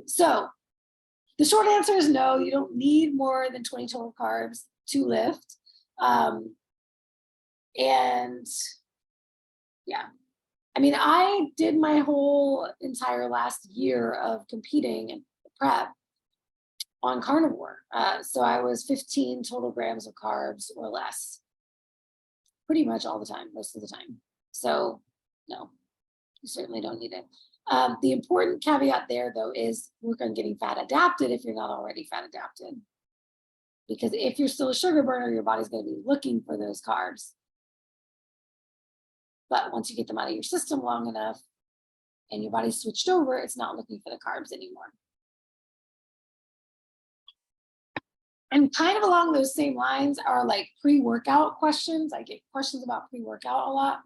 Speaker 1: So the short answer is no, you don't need more than 20 total carbs to lift. And yeah, I mean, I did my whole entire last year of competing and prep on carnivore. So I was 15 total grams of carbs or less, pretty much all the time, most of the time. So no, you certainly don't need it. The important caveat there, though, is work on getting fat adapted if you're not already fat adapted. Because if you're still a sugar burner, your body's going to be looking for those carbs. But once you get them out of your system long enough and your body's switched over, it's not looking for the carbs anymore. And kind of along those same lines are like pre-workout questions. I get questions about pre-workout a lot.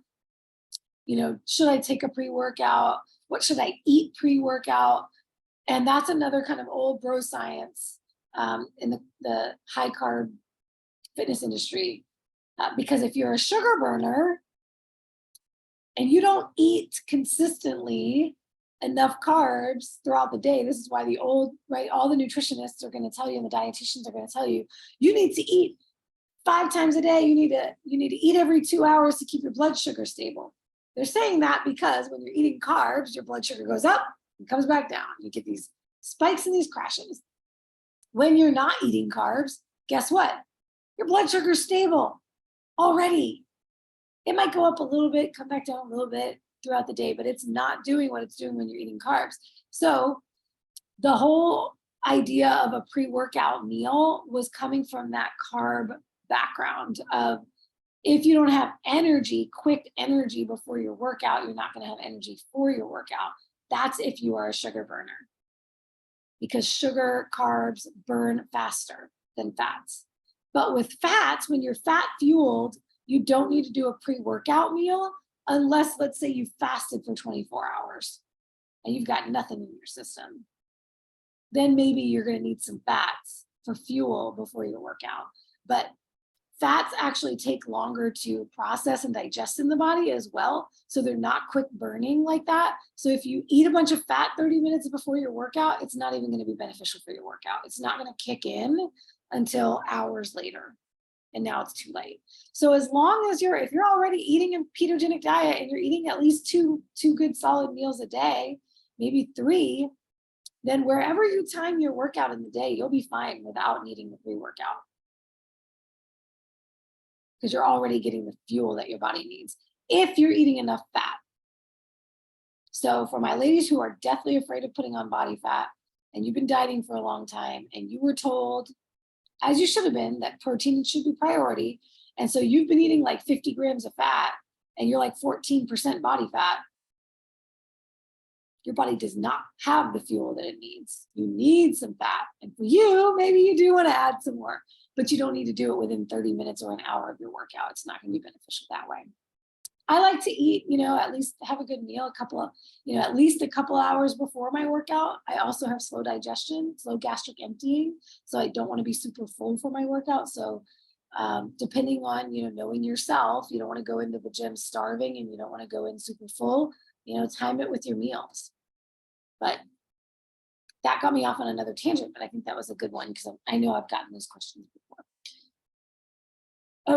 Speaker 1: You know, should I take a pre-workout? What should I eat pre-workout? And that's another kind of old bro science in the high carb fitness industry. Because if you're a sugar burner and you don't eat consistently enough carbs throughout the day, this is why all the nutritionists are going to tell you and the dietitians are going to tell you, you need to eat 5 times a day. You need to eat every 2 hours to keep your blood sugar stable. They're saying that because when you're eating carbs, your blood sugar goes up and comes back down. You get these spikes and these crashes. When you're not eating carbs, guess what? Your blood sugar is stable already. It might go up a little bit, come back down a little bit throughout the day, but it's not doing what it's doing when you're eating carbs. So the whole idea of a pre-workout meal was coming from that carb background of, if you don't have energy, quick energy before your workout, you're not going to have energy for your workout. That's if you are a sugar burner. Because sugar, carbs burn faster than fats. But with fats, when you're fat fueled, you don't need to do a pre-workout meal unless, let's say, you fasted for 24 hours and you've got nothing in your system. Then maybe you're going to need some fats for fuel before your workout. But fats actually take longer to process and digest in the body as well. So they're not quick burning like that. So if you eat a bunch of fat 30 minutes before your workout, it's not even going to be beneficial for your workout. It's not going to kick in until hours later. And now it's too late. So as long as if you're already eating a ketogenic diet and you're eating at least two good solid meals a day, maybe 3, then wherever you time your workout in the day, you'll be fine without needing the pre-workout. Because you're already getting the fuel that your body needs if you're eating enough fat. So for my ladies who are deathly afraid of putting on body fat, and you've been dieting for a long time, and you were told, as you should have been, that protein should be priority, and so you've been eating like 50 grams of fat, and you're like 14% body fat, your body does not have the fuel that it needs. You need some fat. And for you, maybe you do want to add some more, but you don't need to do it within 30 minutes or an hour of your workout. It's not going to be beneficial that way. I like to eat, at least have a good meal, at least a couple hours before my workout. I also have slow digestion, slow gastric emptying. So I don't want to be super full for my workout. So depending on, knowing yourself, you don't want to go into the gym starving and you don't want to go in super full, time it with your meals. But that got me off on another tangent, but I think that was a good one because I know I've gotten those questions before.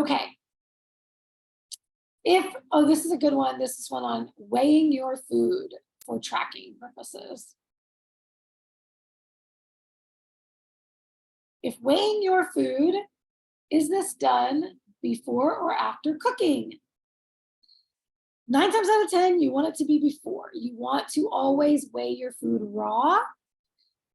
Speaker 1: Okay. This is a good one. This is one on weighing your food. for tracking purposes. If weighing your food, is this done before or after cooking? 9 times out of 10, you want it to be before. You want to always weigh your food raw.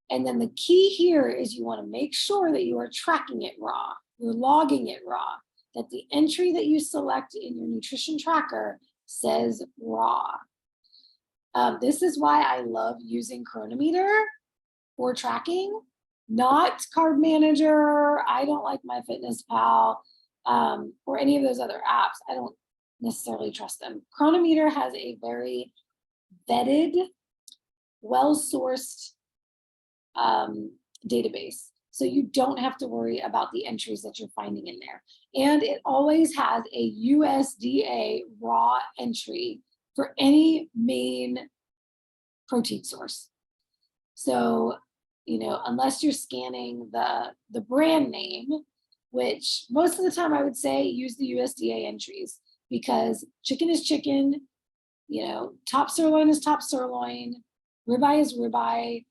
Speaker 1: And then the key here is you want to make sure that you are tracking it raw. You're logging it raw, that the entry that you select in your nutrition tracker says raw. This is why I love using Chronometer for tracking, not Carb Manager. I don't like MyFitnessPal or any of those other apps. I don't necessarily trust them. Chronometer has a very vetted, well-sourced database. So you don't have to worry about the entries that you're finding in there. And it always has a USDA raw entry for any main protein source. So, you know, unless you're scanning the brand name, which most of the time I would say use the USDA entries, because chicken is chicken, you know, top sirloin is top sirloin, ribeye is ribeye.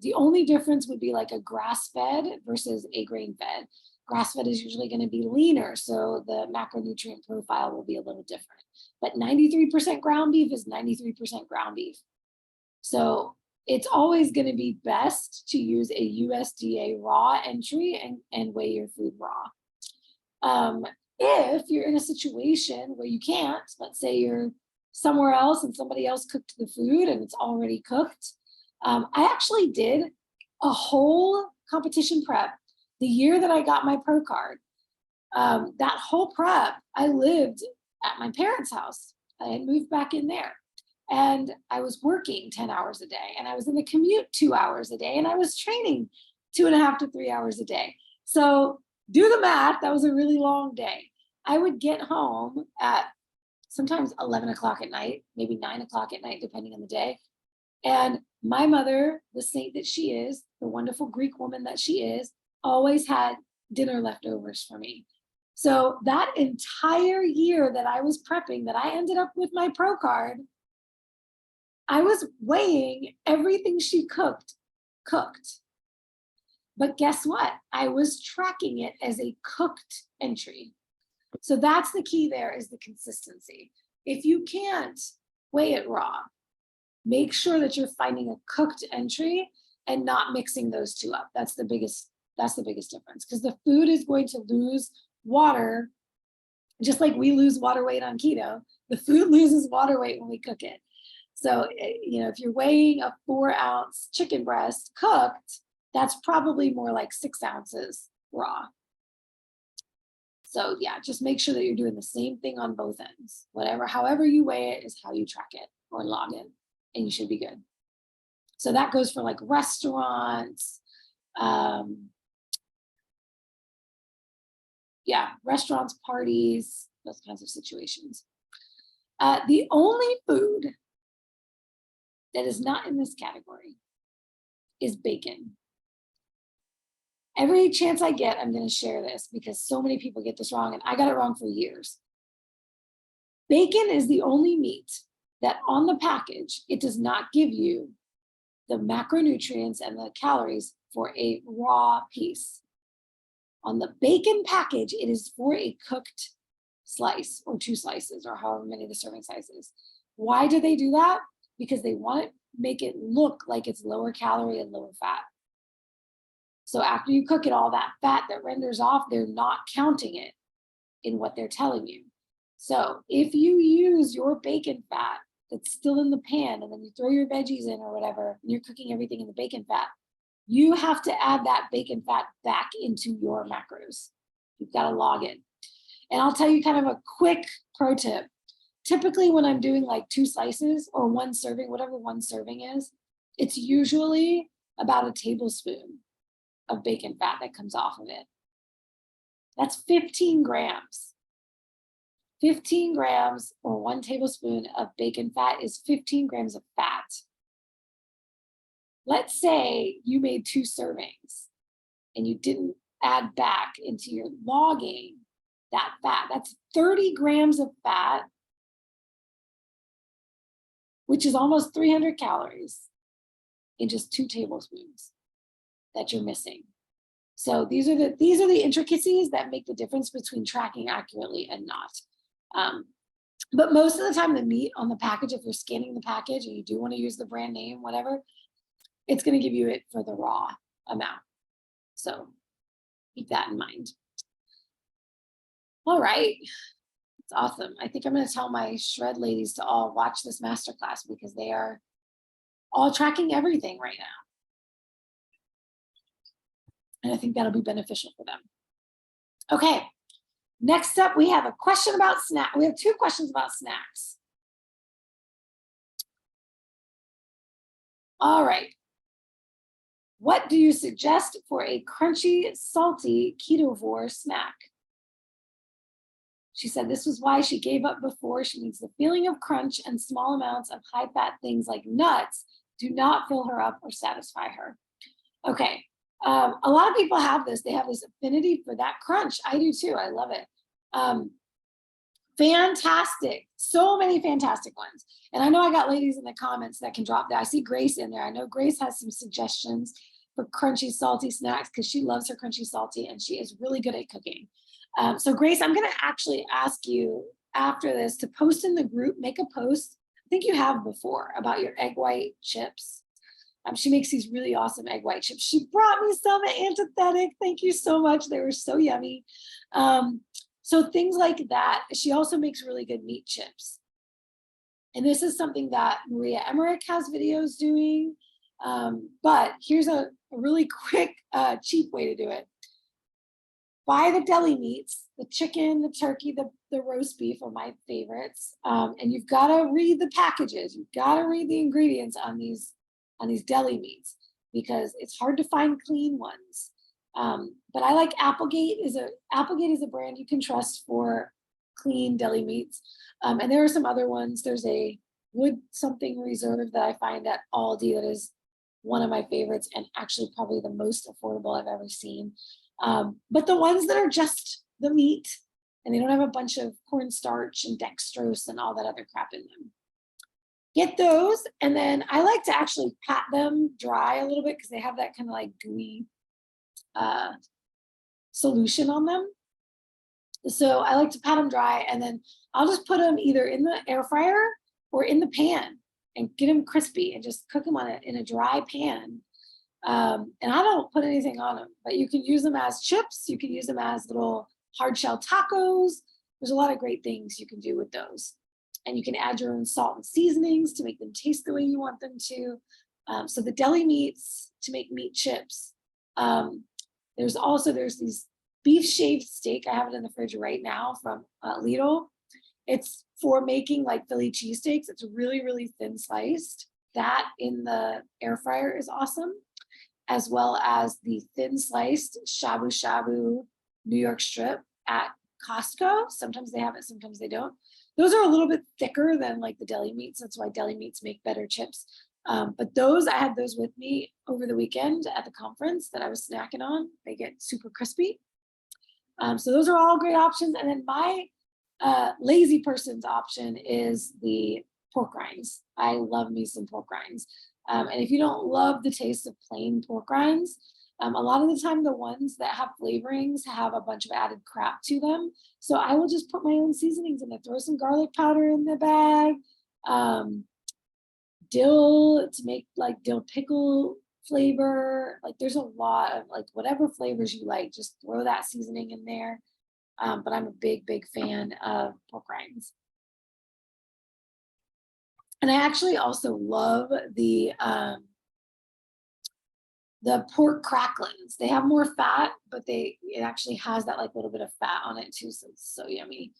Speaker 1: The only difference would be like a grass-fed versus a grain-fed. Grass-fed is usually going to be leaner, so the macronutrient profile will be a little different. But 93% ground beef is 93% ground beef. So it's always going to be best to use a USDA raw entry and weigh your food raw. If you're in a situation where you can't, let's say you're somewhere else and somebody else cooked the food and it's already cooked. I actually did a whole competition prep the year that I got my pro card. That whole prep, I lived at my parents' house. I had moved back in there. And I was working 10 hours a day, and I was in the commute 2 hours a day, and I was training 2.5 to 3 hours a day. So do the math, that was a really long day. I would get home at sometimes 11 o'clock at night, maybe 9 o'clock at night, depending on the day. And my mother, the saint that she is, the wonderful Greek woman that she is, always had dinner leftovers for me. So that entire year that I was prepping, that I ended up with my pro card, I was weighing everything she cooked. But guess what? I was tracking it as a cooked entry. So that's the key there, is the consistency. If you can't weigh it raw, make sure that you're finding a cooked entry and not mixing those two up. That's the biggest difference, because the food is going to lose water, just like we lose water weight on keto. The food loses water weight when we cook it. So, you know, if you're weighing a 4-ounce chicken breast cooked, that's probably more like 6 ounces raw. So yeah, just make sure that you're doing the same thing on both ends. However you weigh it is how you track it or log it, and you should be good. So that goes for like restaurants, restaurants, parties, those kinds of situations. The only food that is not in this category is bacon. Every chance I get, I'm going to share this because so many people get this wrong, and I got it wrong for years. Bacon is the only meat that on the package, it does not give you the macronutrients and the calories for a raw piece. On the bacon package, it is for a cooked slice or 2 slices or however many the serving size is. Why do they do that? Because they want to make it look like it's lower calorie and lower fat. So after you cook it, all that fat that renders off, they're not counting it in what they're telling you. So if you use your bacon fat that's still in the pan and then you throw your veggies in or whatever, and you're cooking everything in the bacon fat, you have to add that bacon fat back into your macros. You've got to log it. And I'll tell you kind of a quick pro tip. Typically when I'm doing like 2 slices or 1 serving, whatever 1 serving is, it's usually about a tablespoon of bacon fat that comes off of it. That's 15 grams. 15 grams or 1 tablespoon of bacon fat is 15 grams of fat. Let's say you made 2 servings and you didn't add back into your logging that fat. That's 30 grams of fat which is almost 300 calories in just 2 tablespoons that you're missing. So these are the intricacies that make the difference between tracking accurately and not. But most of the time, the meat on the package, if you're scanning the package and you do want to use the brand name, whatever, it's going to give you it for the raw amount. So keep that in mind. All right. It's awesome. I think I'm going to tell my shred ladies to all watch this masterclass because they are all tracking everything right now. And I think that'll be beneficial for them. Okay. Next up, we have a question about snack. We have 2 questions about snacks. All right. What do you suggest for a crunchy, salty Ketovore snack? She said this was why she gave up before. She needs the feeling of crunch, and small amounts of high-fat things like nuts do not fill her up or satisfy her. Okay. A lot of people have this. They have this affinity for that crunch. I do too. I love it. Fantastic. So many fantastic ones. And I know I got ladies in the comments that can drop that. I see Grace in there. I know Grace has some suggestions for crunchy, salty snacks because she loves her crunchy, salty, and she is really good at cooking. So Grace, I'm going to actually ask you after this to post in the group, make a post. I think you have before about your egg white chips. She makes these really awesome egg white chips. She brought me some at Antithetic. Thank you so much. They were so yummy. So things like that. She also makes really good meat chips. And this is something that Maria Emmerich has videos doing. But here's a really quick, cheap way to do it. Buy the deli meats, the chicken, the turkey, the roast beef are my favorites. And you've got to read the packages. You've got to read the ingredients on these deli meats because it's hard to find clean ones. But I like Applegate is a brand you can trust for clean deli meats. And there are some other ones. There's a Wood something reserve that I find at Aldi that is one of my favorites and actually probably the most affordable I've ever seen. But the ones that are just the meat and they don't have a bunch of cornstarch and dextrose and all that other crap in them. Get those, and then I like to actually pat them dry a little bit because they have that kind of like gooey solution on them. So I like to pat them dry, and then I'll just put them either in the air fryer or in the pan and get them crispy and just cook them in a dry pan. And I don't put anything on them, but you can use them as chips. You can use them as little hard shell tacos. There's a lot of great things you can do with those. And you can add your own salt and seasonings to make them taste the way you want them to. So the deli meats to make meat chips. There's these beef shaved steak. I have it in the fridge right now from Lidl. It's for making like Philly cheesesteaks. It's really, really thin sliced. That in the air fryer is awesome, as well as the thin sliced shabu shabu New York strip at Costco. Sometimes they have it, sometimes they don't. Those are a little bit thicker than like the deli meats. That's why deli meats make better chips. But I had those with me over the weekend at the conference that I was snacking on. They get super crispy. So those are all great options. And then my lazy person's option is the pork rinds. I love me some pork rinds. And if you don't love the taste of plain pork rinds, a lot of the time the ones that have flavorings have a bunch of added crap to them. So I will just put my own seasonings in there, throw some garlic powder in the bag, dill to make like dill pickle flavor. Like there's a lot of like whatever flavors you like, just throw that seasoning in there. But I'm a big, big fan of pork rinds. And I actually also love the pork cracklings. They have more fat, but it actually has that like little bit of fat on it too. So it's so yummy.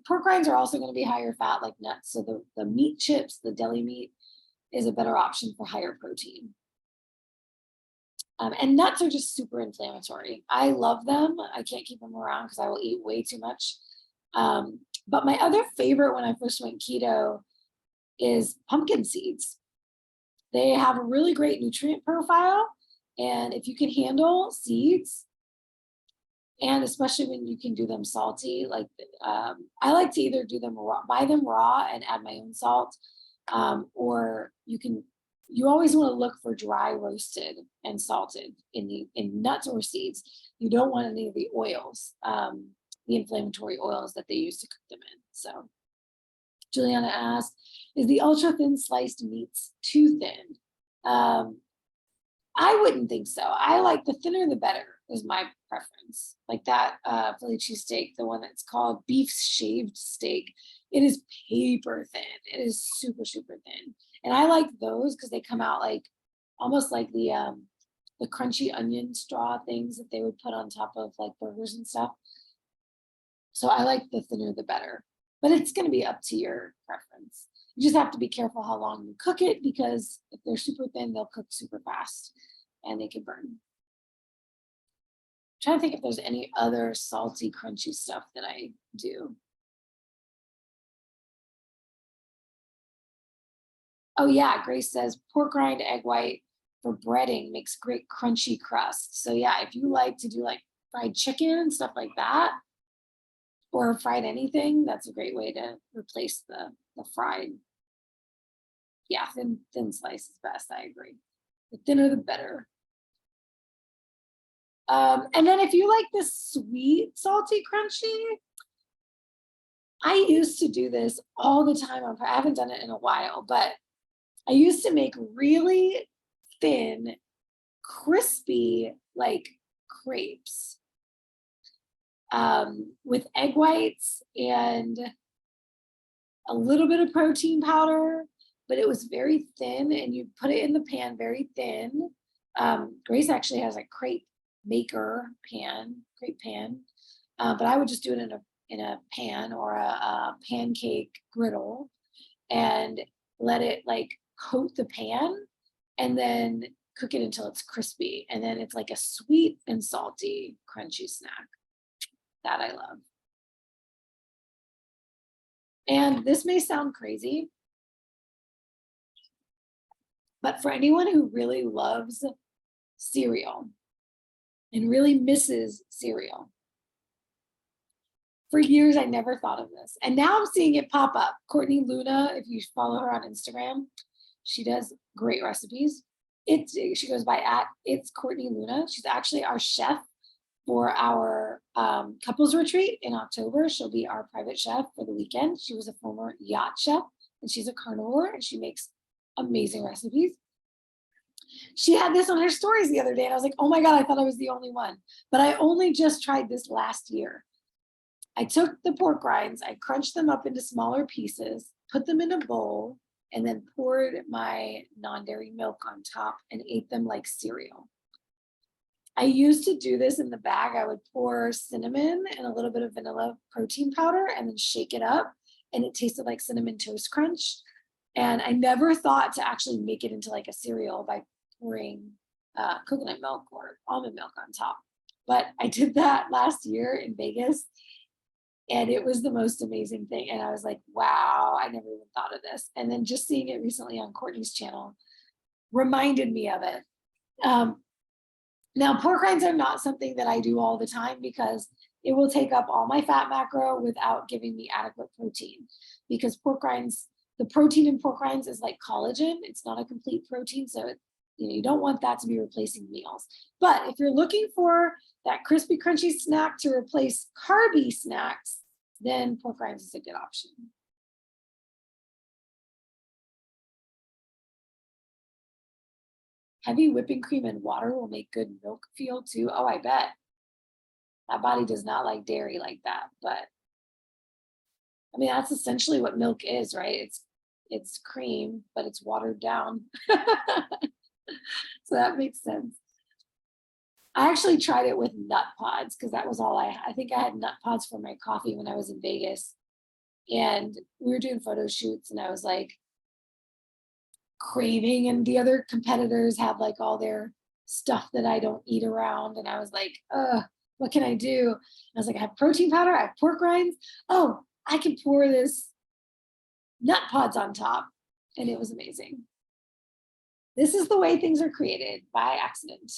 Speaker 1: Pork rinds are also going to be higher fat like nuts. So the meat chips, the deli meat is a better option for higher protein. And nuts are just super inflammatory. I love them. I can't keep them around because I will eat way too much. But my other favorite when I first went keto is pumpkin seeds. They have a really great nutrient profile. And if you can handle seeds, And especially when you can do them salty, like I like to either do them raw, buy them raw and add my own salt, or you always want to look for dry roasted and salted in nuts or seeds. You don't want any of the oils, the inflammatory oils that they use to cook them in. So Juliana asked, is the ultra thin sliced meats too thin? I wouldn't think so. I like the thinner the better is my preference. Like that Philly cheesesteak, the one that's called beef shaved steak. It is paper thin. It is super, super thin. And I like those because they come out like almost like the crunchy onion straw things that they would put on top of like burgers and stuff. So I like the thinner the better. But it's going to be up to your preference. You just have to be careful how long you cook it, because if they're super thin, they'll cook super fast and they can burn. I'm trying to think if there's any other salty, crunchy stuff that I do. Oh yeah, Grace says pork rind, egg white for breading makes great crunchy crust. So yeah, if you like to do like fried chicken and stuff like that, or fried anything, that's a great way to replace the fried. Yeah, thin slice is best. I agree. The thinner, the better. And then if you like the sweet, salty, crunchy, I used to do this all the time. I haven't done it in a while, but I used to make really thin, crispy, like crepes with egg whites and a little bit of protein powder, but it was very thin, and you put it in the pan very thin. Grace actually has a crepe maker crepe pan, but I would just do it in a pan or a pancake griddle and let it like coat the pan and then cook it until it's crispy. And then it's like a sweet and salty, crunchy snack that I love. And this may sound crazy, but for anyone who really loves cereal and really misses cereal, for years I never thought of this. And now I'm seeing it pop up. Courtney Luna, if you follow her on Instagram, she does great recipes. She goes by @it's Courtney Luna. She's actually our chef for our couples retreat in October. She'll be our private chef for the weekend. She was a former yacht chef, and she's a carnivore, and she makes amazing recipes. She had this on her stories the other day, and I was like, oh my God, I thought I was the only one. But I only just tried this last year. I took the pork rinds, I crunched them up into smaller pieces, put them in a bowl, and then poured my non-dairy milk on top and ate them like cereal. I used to do this in the bag. I would pour cinnamon and a little bit of vanilla protein powder and then shake it up, and it tasted like Cinnamon Toast Crunch. And I never thought to actually make it into like a cereal by pouring coconut milk or almond milk on top. But I did that last year in Vegas, and it was the most amazing thing. And I was like, wow, I never even thought of this. And then just seeing it recently on Courtney's channel reminded me of it. Now, pork rinds are not something that I do all the time because it will take up all my fat macro without giving me adequate protein. Because pork rinds, the protein in pork rinds is like collagen. It's not a complete protein, so you don't want that to be replacing meals. But if you're looking for that crispy, crunchy snack to replace carby snacks, then pork rinds is a good option. Heavy whipping cream and water will make good milk feel too. Oh, I bet. My body does not like dairy like that, but I mean, that's essentially what milk is, right? It's cream, but it's watered down. So that makes sense. I actually tried it with nut pods because that was all I think I had nut pods for my coffee when I was in Vegas. And we were doing photo shoots, and I was like craving, and the other competitors have like all their stuff that I don't eat around. And I was like, what can I do? And I was like, I have protein powder, I have pork rinds. Oh, I can pour this nut pods on top. And it was amazing. This is the way things are created by accident.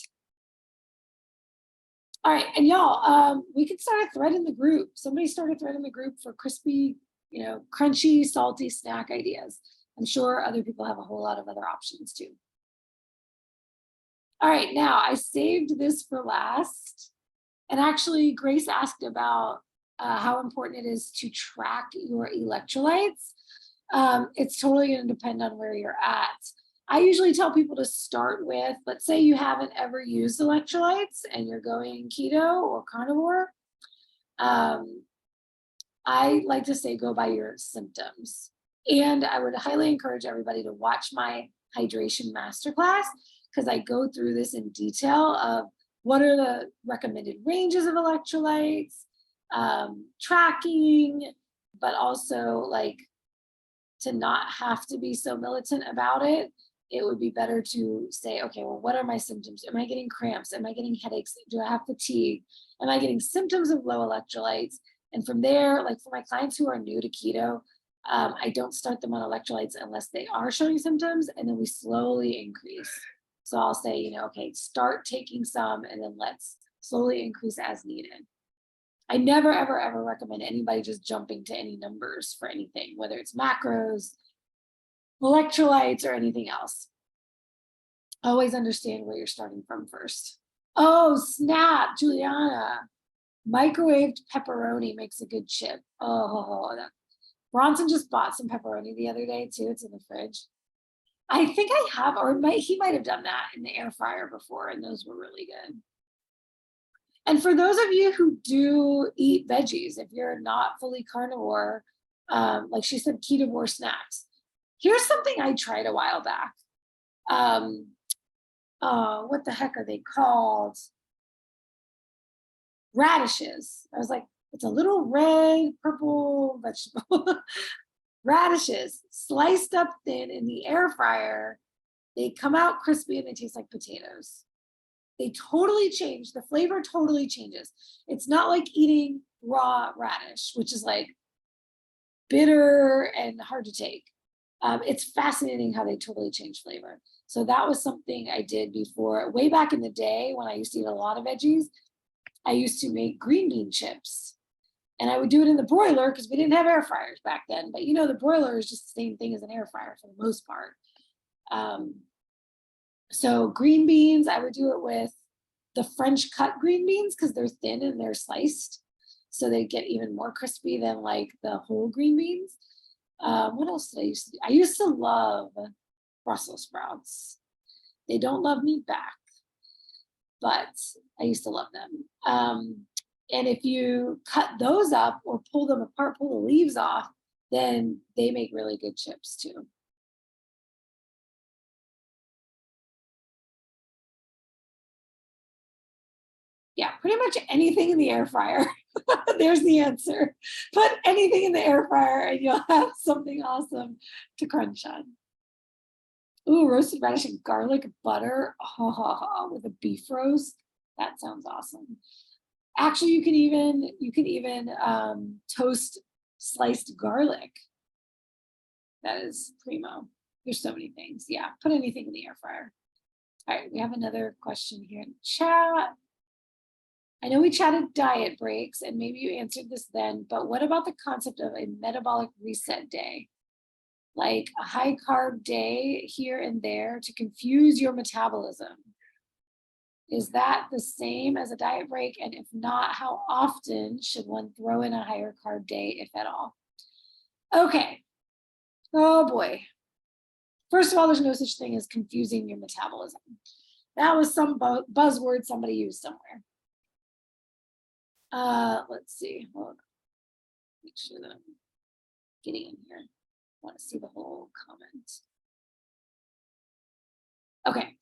Speaker 1: All right, and y'all, we can start a thread in the group. Somebody start a thread in the group for crispy, crunchy, salty snack ideas. I'm sure other people have a whole lot of other options too. All right, now I saved this for last. And actually, Grace asked about how important it is to track your electrolytes. It's totally going to depend on where you're at. I usually tell people to start with, let's say you haven't ever used electrolytes and you're going keto or carnivore. I like to say go by your symptoms. And I would highly encourage everybody to watch my hydration masterclass because I go through this in detail of what are the recommended ranges of electrolytes, tracking, but also like to not have to be so militant about it. It would be better to say, okay, well, what are my symptoms? Am I getting cramps? Am I getting headaches? Do I have fatigue? Am I getting symptoms of low electrolytes? And from there, like for my clients who are new to keto, I don't start them on electrolytes unless they are showing symptoms, and then we slowly increase. So I'll say, okay, start taking some and then let's slowly increase as needed. I never, ever, ever recommend anybody just jumping to any numbers for anything, whether it's macros, electrolytes, or anything else. Always understand where you're starting from first. Oh, snap, Juliana. Microwaved pepperoni makes a good chip. Oh, Bronson just bought some pepperoni the other day too. It's in the fridge. I think I have, or he might have done that in the air fryer before, and those were really good. And for those of you who do eat veggies, if you're not fully carnivore, like she said, Ketovore snacks. Here's something I tried a while back. What the heck are they called? Radishes. I was like, it's a little red, purple vegetable. Radishes sliced up thin in the air fryer. They come out crispy and they taste like potatoes. They totally change. The flavor totally changes. It's not like eating raw radish, which is like bitter and hard to take. It's fascinating how they totally change flavor. So that was something I did before, way back in the day when I used to eat a lot of veggies. I used to make green bean chips. And I would do it in the broiler because we didn't have air fryers back then. But the broiler is just the same thing as an air fryer for the most part. So green beans, I would do it with the French cut green beans because they're thin and they're sliced. So they get even more crispy than like the whole green beans. What else did I used to do? I used to love Brussels sprouts. They don't love me back, but I used to love them. And if you cut those up or pull them apart, pull the leaves off, then they make really good chips too. Yeah, pretty much anything in the air fryer. There's the answer. Put anything in the air fryer and you'll have something awesome to crunch on. Ooh, roasted radish and garlic butter with a beef roast. That sounds awesome. Actually, you can even toast sliced garlic. That is primo. There's so many things. Yeah, put anything in the air fryer. All right, we have another question here in chat. I know we chatted diet breaks, and maybe you answered this then, but what about the concept of a metabolic reset day? Like a high carb day here and there to confuse your metabolism. Is that the same as a diet break? And if not, how often should one throw in a higher carb day, if at all? Okay. Oh boy. First of all, there's no such thing as confusing your metabolism. That was some buzzword somebody used somewhere. Let's see. Hold on. Make sure that I'm getting in here. I want to see the whole comment. Okay.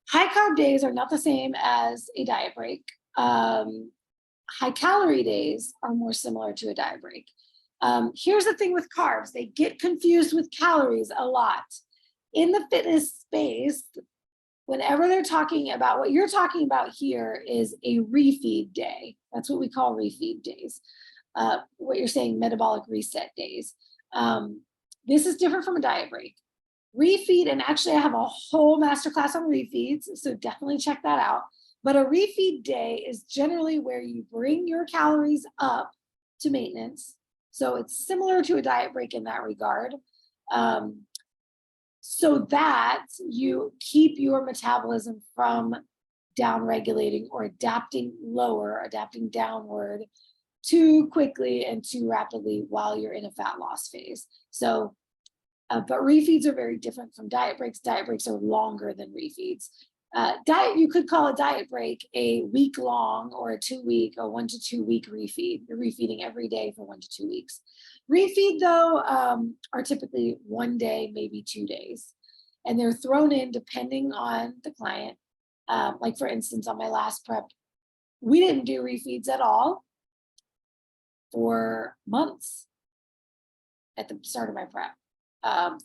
Speaker 1: High carb days are not the same as a diet break. High calorie days are more similar to a diet break. Here's the thing with carbs. They get confused with calories a lot. In the fitness space, whenever they're talking about what you're talking about here is a refeed day. That's what we call refeed days. What you're saying, metabolic reset days. This is different from a diet break. Refeed, and actually I have a whole masterclass on refeeds, so definitely check that out. But a refeed day is generally where you bring your calories up to maintenance. So it's similar to a diet break in that regard. So that you keep your metabolism from down regulating or adapting downward too quickly and too rapidly while you're in a fat loss phase. So, but refeeds are very different from diet breaks. Diet breaks are longer than refeeds. You could call a diet break a week long or a 2 week or 1 to 2 week refeed. You're refeeding every day for 1 to 2 weeks. Refeed though are typically 1 day, maybe 2 days. And they're thrown in depending on the client. Like for instance, on my last prep, we didn't do refeeds at all for months at the start of my prep,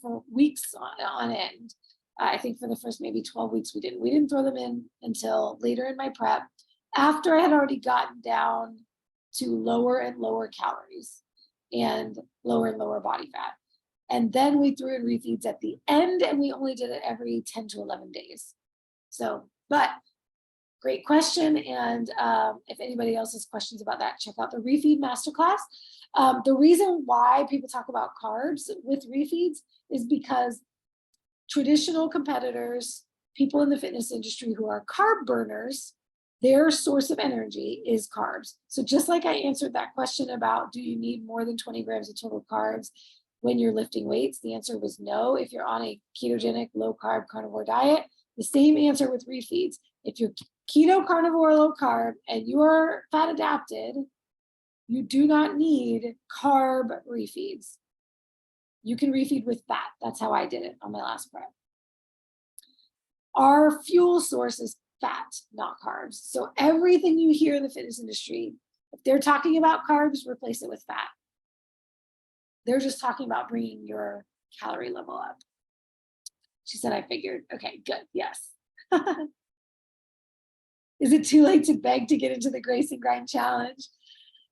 Speaker 1: for weeks on end. I think for the first maybe 12 weeks we didn't. We didn't throw them in until later in my prep, after I had already gotten down to lower and lower calories and lower body fat. And then we threw in refeeds at the end, and we only did it every 10 to 11 days. So, but great question. And if anybody else has questions about that, check out the refeed masterclass. The reason why people talk about carbs with refeeds is because traditional competitors, people in the fitness industry who are carb burners, their source of energy is carbs. So just like I answered that question about, do you need more than 20 grams of total carbs when you're lifting weights? The answer was no. If you're on a ketogenic, low carb, carnivore diet, the same answer with refeeds. If you're keto, carnivore, low carb, and you're fat adapted, you do not need carb refeeds. You can refeed with fat. That's how I did it on my last prep. Our fuel source is fat, not carbs. So everything you hear in the fitness industry, if they're talking about carbs, replace it with fat. They're just talking about bringing your calorie level up. She said, I figured. Okay, good. Yes. Is it too late to beg to get into the Grace and Grind Challenge?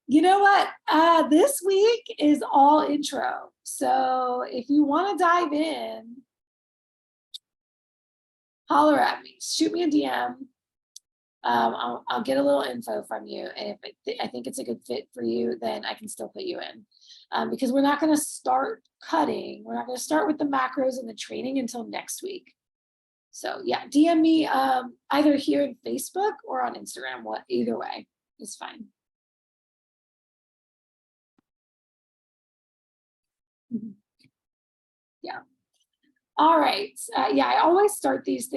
Speaker 1: You know what? This week is all intro. So if you want to dive in, holler at me. Shoot me a DM. I'll get a little info from you. And if I think it's a good fit for you, then I can still put you in. Because we're not going to start cutting. We're not going to start with the macros and the training until next week. So yeah, DM me either here in Facebook or on Instagram. Either way is fine. Yeah. All right. Yeah, I always start these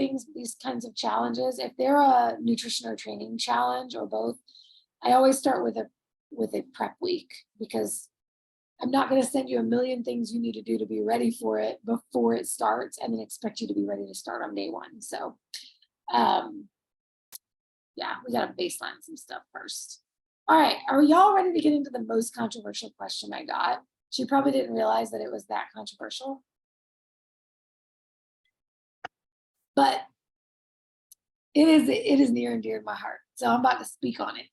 Speaker 1: kinds of challenges. If they're a nutrition or training challenge or both, I always start with a prep week, because I'm not going to send you a million things you need to do to be ready for it before it starts and then expect you to be ready to start on day one. So, yeah, we got to baseline some stuff first. All right. Are y'all ready to get into the most controversial question I got? She probably didn't realize that it was that controversial. But it is near and dear to my heart. So I'm about to speak on it.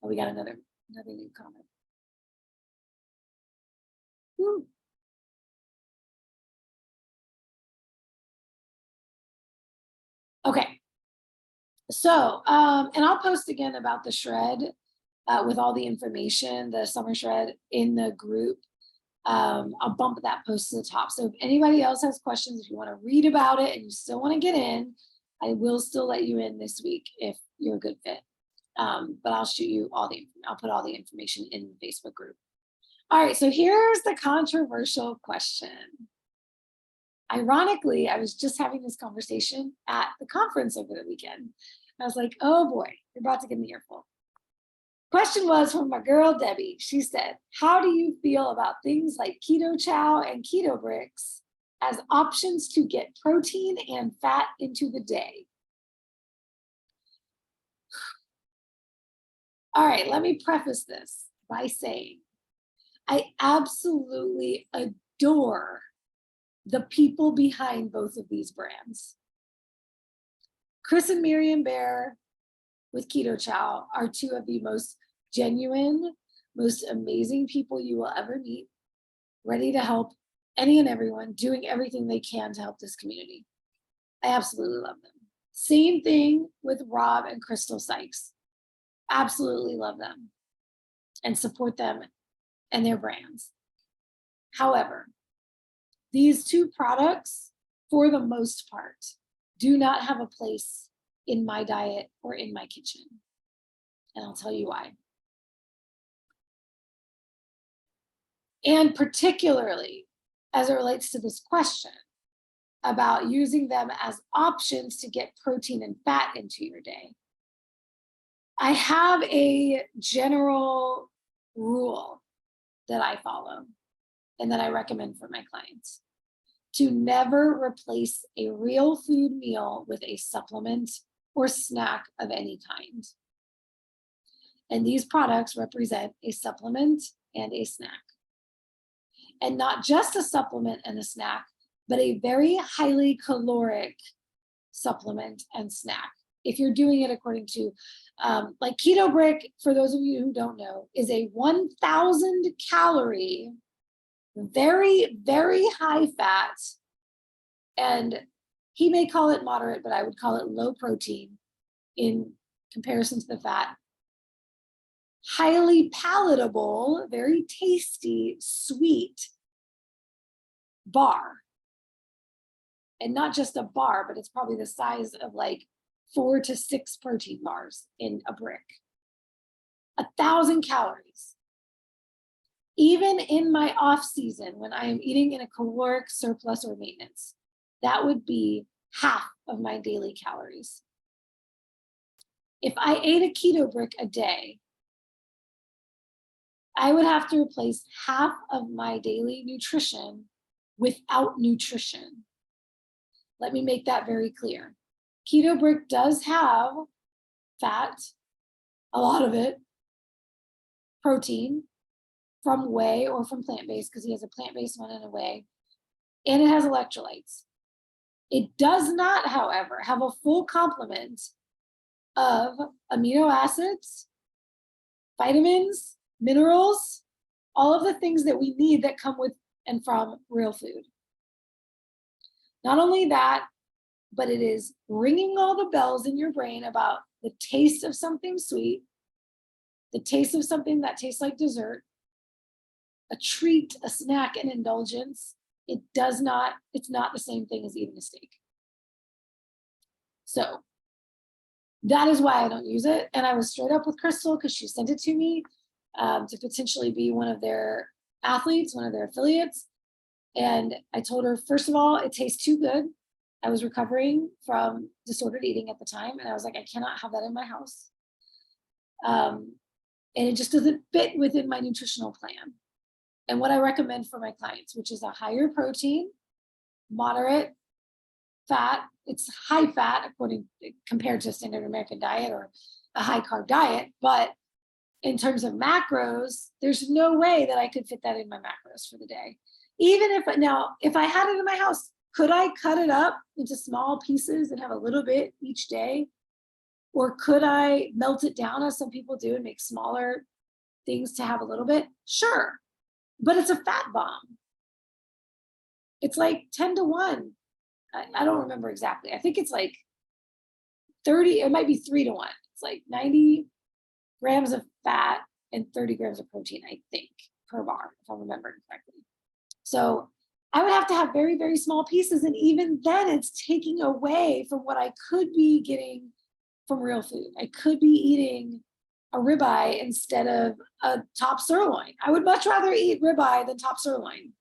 Speaker 1: Oh, we got another new comment. Woo. Okay. So, and I'll post again about the shred with all the information, the summer shred in the group. I'll bump that post to the top. So if anybody else has questions, if you want to read about it and you still want to get in, I will still let you in this week if you're a good fit. But I'll shoot you I'll put all the information in the Facebook group. All right, so here's the controversial question. Ironically, I was just having this conversation at the conference over the weekend. I was like, oh boy, you're about to get an earful. Question was from my girl, Debbie. She said, how do you feel about things like Keto Chow and Keto Bricks as options to get protein and fat into the day? All right, let me preface this by saying I absolutely adore the people behind both of these brands. Chris and Miriam Bear with Keto Chow are two of the most genuine, most amazing people you will ever meet, ready to help any and everyone, doing everything they can to help this community. I absolutely love them. Same thing with Rob and Crystal Sykes. Absolutely love them and support them and their brands. However, these two products, for the most part, do not have a place in my diet or in my kitchen. And I'll tell you why. And particularly as it relates to this question about using them as options to get protein and fat into your day. I have a general rule that I follow and that I recommend for my clients: to never replace a real food meal with a supplement or snack of any kind. And these products represent a supplement and a snack. And not just a supplement and a snack, but a very highly caloric supplement and snack. If you're doing it according to, like Keto Brick, for those of you who don't know, is a 1,000 calorie, very, very high fat, and he may call it moderate, but I would call it low protein in comparison to the fat. Highly palatable, very tasty, sweet bar. And not just a bar, but it's probably the size of like 4 to 6 protein bars in a brick. 1,000 calories. Even in my off season, when I am eating in a caloric surplus or maintenance, that would be half of my daily calories. If I ate a keto brick a day, I would have to replace half of my daily nutrition without nutrition. Let me make that very clear. Keto Brick does have fat, a lot of it, protein from whey or from plant-based, because he has a plant-based one and a whey, and it has electrolytes. It does not, however, have a full complement of amino acids, vitamins, minerals, all of the things that we need that come with and from real food. Not only that, but it is ringing all the bells in your brain about the taste of something sweet, the taste of something that tastes like dessert, a treat, a snack, an indulgence. It's not the same thing as eating a steak. So that is why I don't use it. And I was straight up with Crystal because she sent it to me to potentially be one of their athletes, one of their affiliates. And I told her, first of all, it tastes too good. I was recovering from disordered eating at the time. And I was like, I cannot have that in my house. And it just doesn't fit within my nutritional plan. And what I recommend for my clients, which is a higher protein, moderate fat, it's high fat compared to a standard American diet or a high carb diet. But in terms of macros, there's no way that I could fit that in my macros for the day. Even if I had it in my house, could I cut it up into small pieces and have a little bit each day? Or could I melt it down as some people do and make smaller things to have a little bit? Sure, but it's a fat bomb. It's like 10 to 1. I don't remember exactly. I think it's like 30, it might be 3 to 1. It's like 90 grams of fat and 30 grams of protein, I think, per bar, if I'm remembering correctly. So I would have to have very, very small pieces. And even then it's taking away from what I could be getting from real food. I could be eating a ribeye instead of a top sirloin. I would much rather eat ribeye than top sirloin.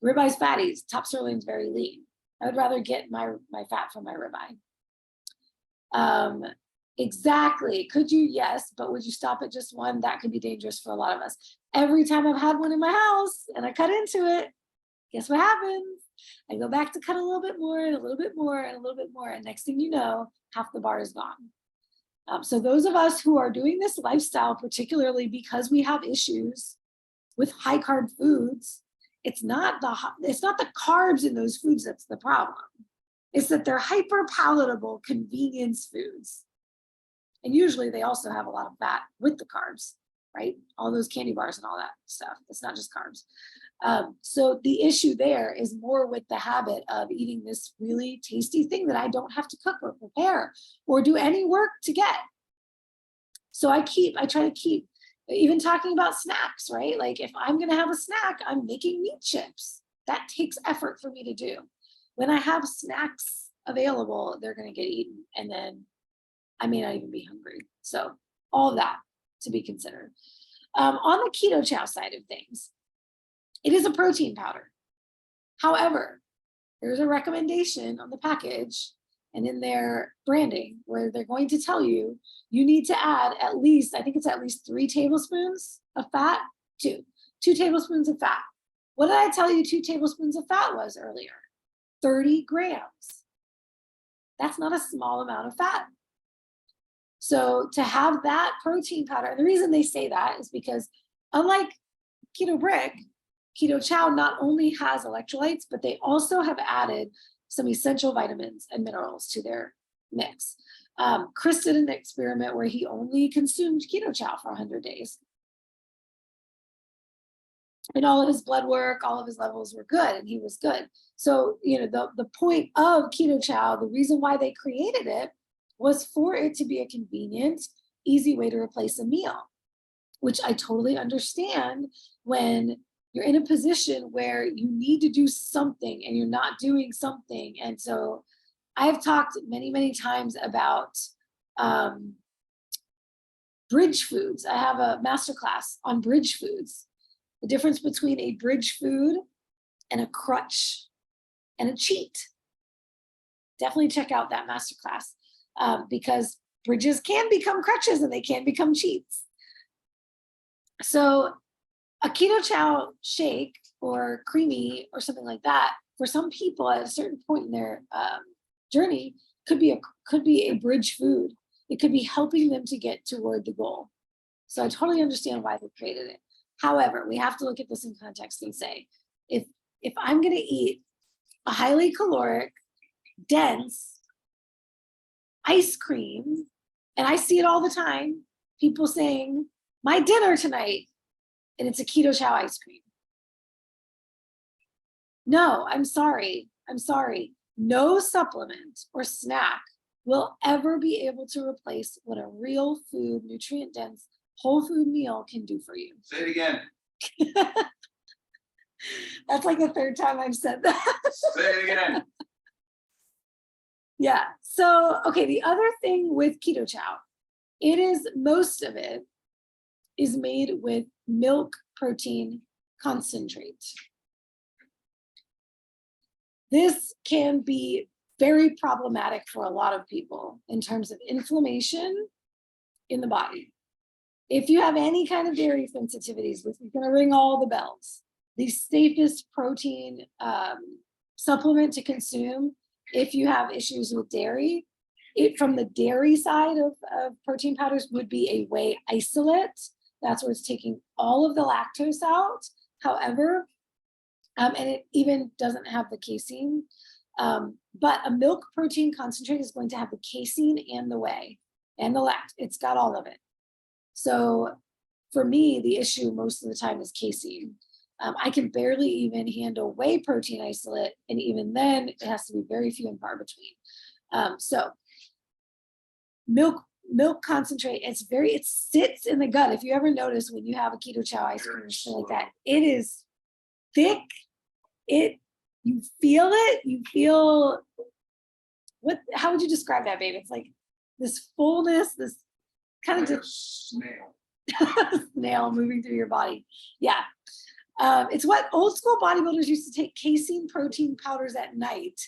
Speaker 1: Ribeye's fatty, top sirloin's very lean. I would rather get my fat from my ribeye. Exactly. Could you? Yes. But would you stop at just one? That could be dangerous for a lot of us. Every time I've had one in my house and I cut into it, guess what happens? I go back to cut a little bit more and a little bit more and a little bit more. And next thing you know, half the bar is gone. So those of us who are doing this lifestyle, particularly because we have issues with high carb foods, it's not the carbs in those foods that's the problem. It's that they're hyper palatable convenience foods. And usually they also have a lot of fat with the carbs, right? All those candy bars and all that stuff. It's not just carbs. So the issue there is more with the habit of eating this really tasty thing that I don't have to cook or prepare or do any work to get. So I try to keep, even talking about snacks, right? Like if I'm going to have a snack, I'm making meat chips. That takes effort for me to do. When I have snacks available, they're going to get eaten. And then I may not even be hungry. So all of that to be considered. On the keto chow side of things, it is a protein powder. However, there's a recommendation on the package and in their branding where they're going to tell you you need to add at least, I think it's at least 3 tablespoons of fat, 2 tablespoons of fat. What did I tell you 2 tablespoons of fat was earlier? 30 grams. That's not a small amount of fat. So to have that protein powder, and the reason they say that is because unlike Keto Brick, Keto Chow not only has electrolytes, but they also have added some essential vitamins and minerals to their mix. Chris did an experiment where he only consumed Keto Chow for 100 days. And all of his blood work, all of his levels were good, and he was good. So, the point of Keto Chow, the reason why they created it was for it to be a convenient, easy way to replace a meal, which I totally understand when you're in a position where you need to do something and you're not doing something. And so I've talked many, many times about bridge foods. I have a masterclass on bridge foods, the difference between a bridge food and a crutch and a cheat. Definitely check out that masterclass because bridges can become crutches and they can become cheats. So a Keto Chow shake or creamy or something like that, for some people at a certain point in their journey, could be a bridge food. It could be helping them to get toward the goal. So I totally understand why they created it. However, we have to look at this in context and say, if I'm going to eat a highly caloric, dense ice cream, and I see it all the time, people saying, my dinner tonight, and it's a Keto Chow ice cream. No, I'm sorry. No supplement or snack will ever be able to replace what a real food, nutrient-dense, whole food meal can do for you.
Speaker 2: Say it again.
Speaker 1: That's like the 3rd time I've said that.
Speaker 2: Say it again.
Speaker 1: Yeah. So, okay, the other thing with Keto Chow, most of it is made with milk protein concentrate. This can be very problematic for a lot of people in terms of inflammation in the body. If you have any kind of dairy sensitivities, this is going to ring all the bells. The safest protein supplement to consume if you have issues with dairy, from the dairy side of protein powders would be a whey isolate. That's where it's taking all of the lactose out. However, and it even doesn't have the casein, but a milk protein concentrate is going to have the casein and the whey and the lact. It's got all of it. So for me, the issue most of the time is casein. I can barely even handle whey protein isolate, and even then it has to be very few and far between. So milk concentrate, it sits in the gut. If you ever notice when you have a Keto Chow ice cream or something like that, it is thick. You feel it. You feel how would you describe that, babe? It's like this fullness, this kind of
Speaker 2: Like
Speaker 1: just
Speaker 2: snail.
Speaker 1: snail moving through your body. Yeah. It's what old school bodybuilders used to take casein protein powders at night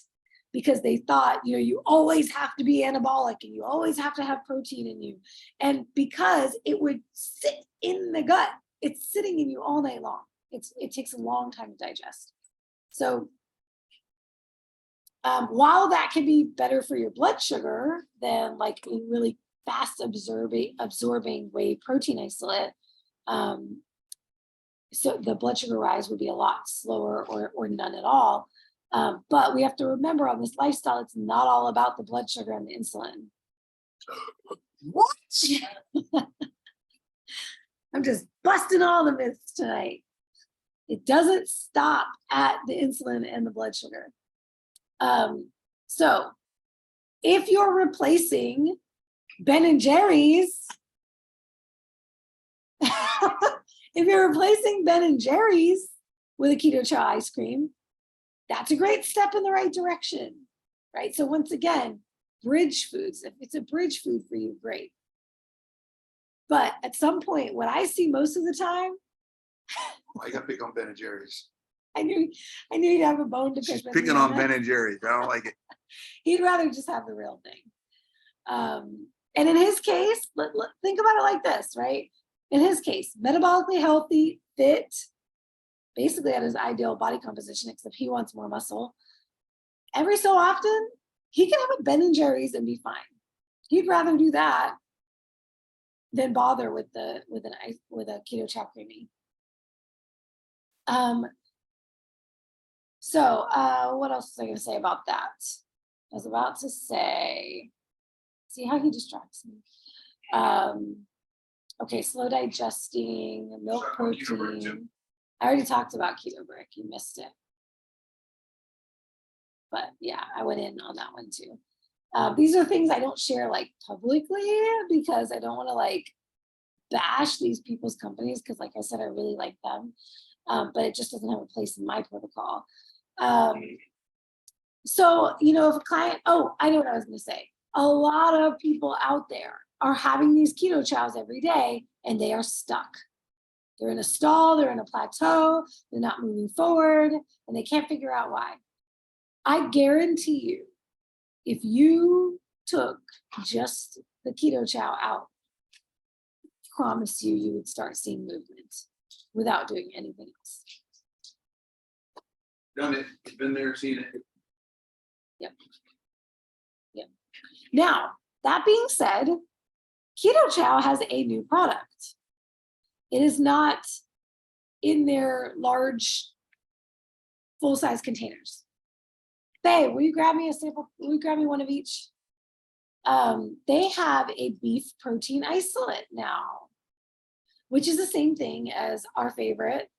Speaker 1: because they thought, you always have to be anabolic and you always have to have protein in you. And because it would sit in the gut, it's sitting in you all night long. It takes a long time to digest. So while that can be better for your blood sugar than like a really fast absorbing whey protein isolate, so the blood sugar rise would be a lot slower or none at all. But we have to remember on this lifestyle, it's not all about the blood sugar and the insulin.
Speaker 2: What?
Speaker 1: I'm just busting all the myths tonight. It doesn't stop at the insulin and the blood sugar. So if you're replacing Ben and Jerry's, if you're replacing Ben and Jerry's with a Keto Chow ice cream, that's a great step in the right direction, right? So once again, bridge foods. If it's a bridge food for you, great. But at some point, what I see most of the time,
Speaker 2: I got to pick on Ben and Jerry's.
Speaker 1: I knew you'd have a bone to pick.
Speaker 2: She's
Speaker 1: with
Speaker 2: picking
Speaker 1: me
Speaker 2: on
Speaker 1: that.
Speaker 2: Ben and Jerry's. I don't like it.
Speaker 1: He'd rather just have the real thing. And in his case, think about it like this, right? In his case, metabolically healthy, fit, basically at his ideal body composition, except he wants more muscle. Every so often, he can have a Ben and Jerry's and be fine. He'd rather do that than bother with a Keto Chow creamy. So what else was I going to say about that? I was about to say, see how he distracts me. Okay, slow digesting, milk protein. I already talked about Keto Brick. You missed it. But yeah, I went in on that one too. These are things I don't share like publicly because I don't want to like bash these people's companies because like I said, I really like them. But it just doesn't have a place in my protocol. So, you know, if a client, I know what I was going to say. A lot of people out there are having these Keto Chows every day and they are stuck. They're in a stall, they're in a plateau, they're not moving forward, and they can't figure out why. I guarantee you, if you took just the Keto Chow out, I promise you would start seeing movement without doing anything else.
Speaker 2: Done it. Been there, seen it.
Speaker 1: Yep. Now, that being said, Keto Chow has a new product. It is not in their large, full-size containers. Babe, will you grab me a sample? Will you grab me one of each? They have a beef protein isolate now, which is the same thing as our favorite,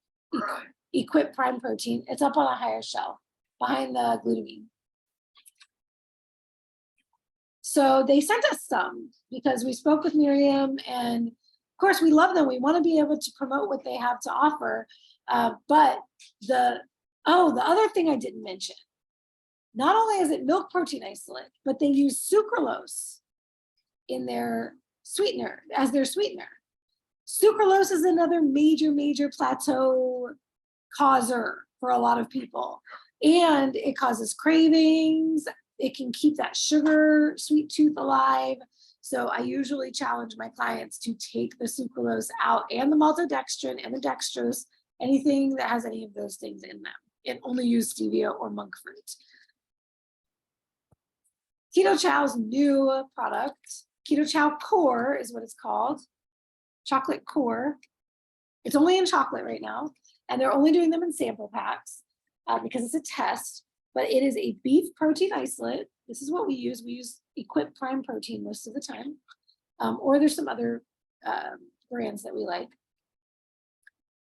Speaker 1: Equip Prime Protein. It's up on a higher shelf behind the glutamine. So they sent us some because we spoke with Miriam, and of course we love them. We want to be able to promote what they have to offer. But the other thing I didn't mention, not only is it milk protein isolate, but they use sucralose in their sweetener, as their sweetener. Sucralose is another major plateau causer for a lot of people. And it causes cravings. It can keep that sugar sweet tooth alive. So I usually challenge my clients to take the sucralose out and the maltodextrin and the dextrose, anything that has any of those things in them, and only use stevia or monk fruit. Keto Chow's new product, Keto Chow Core is what it's called, chocolate core. It's only in chocolate right now, and they're only doing them in sample packs because it's a test, but it is a beef protein isolate. This is what we use. We use Equip Prime Protein most of the time, or there's some other brands that we like.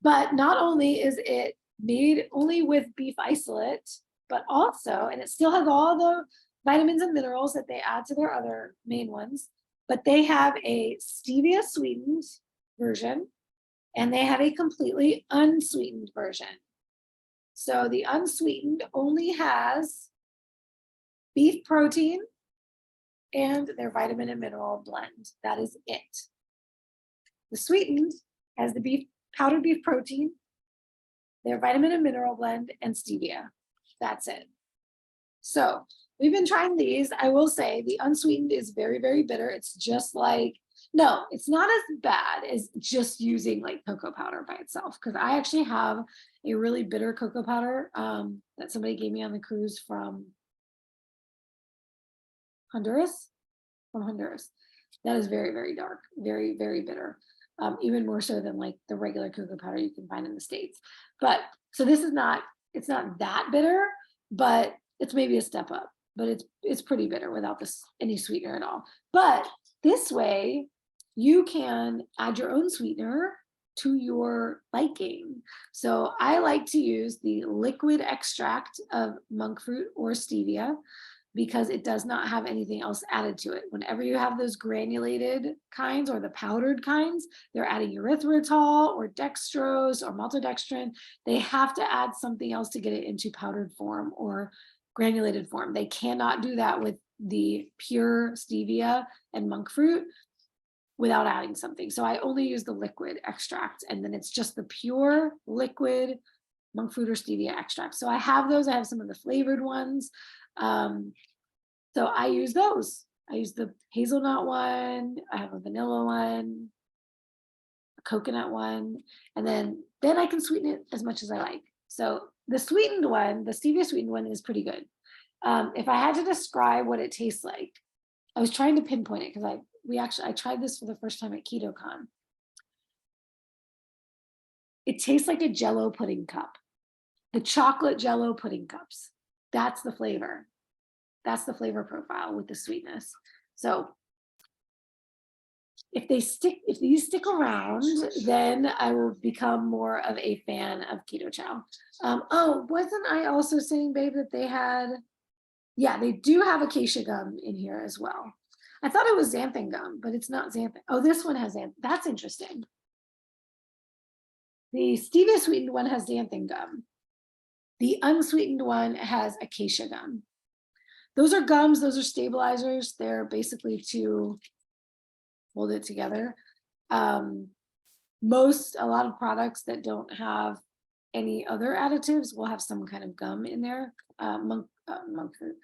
Speaker 1: But not only is it made only with beef isolate, but also, and it still has all the vitamins and minerals that they add to their other main ones, but they have a stevia sweetened version and they have a completely unsweetened version. So the unsweetened only has beef protein and their vitamin and mineral blend. That is it. The sweetened has the powdered beef protein, their vitamin and mineral blend, and stevia. That's it. So we've been trying these. I will say the unsweetened is very bitter. It's just like, no, it's not as bad as just using like cocoa powder by itself. Because I actually have a really bitter cocoa powder that somebody gave me on the cruise from Honduras. That is very dark, very bitter. Even more so than like the regular cocoa powder you can find in the States. But so this is not, it's not that bitter, but it's maybe a step up, but it's pretty bitter without any sweetener at all. But this way you can add your own sweetener to your liking. So I like to use the liquid extract of monk fruit or stevia because it does not have anything else added to it. Whenever you have those granulated kinds or the powdered kinds, they're adding erythritol or dextrose or maltodextrin. They have to add something else to get it into powdered form or granulated form. They cannot do that with the pure stevia and monk fruit without adding something. So I only use the liquid extract, and then it's just the pure liquid monk fruit or stevia extract. So I have those. I have some of the flavored ones. So I use those. I use the hazelnut one. I have a vanilla one, a coconut one, and then I can sweeten it as much as I like. So the sweetened one, the stevia sweetened one, is pretty good. If I had to describe what it tastes like, I was trying to pinpoint it because I tried this for the first time at KetoCon. It tastes like a Jello pudding cup, the chocolate Jello pudding cups. That's the flavor. That's the flavor profile with the sweetness. So if these stick around, then I will become more of a fan of Keto Chow. Oh, wasn't I also saying, babe, that they had, yeah, they do have acacia gum in here as well. I thought it was xanthan gum, but it's not xanthan. Oh, this one has xanthan. That's interesting. The stevia sweetened one has xanthan gum. The unsweetened one has acacia gum. Those are gums, those are stabilizers. They're basically to hold it together. A lot of products that don't have any other additives will have some kind of gum in there. Monk fruit.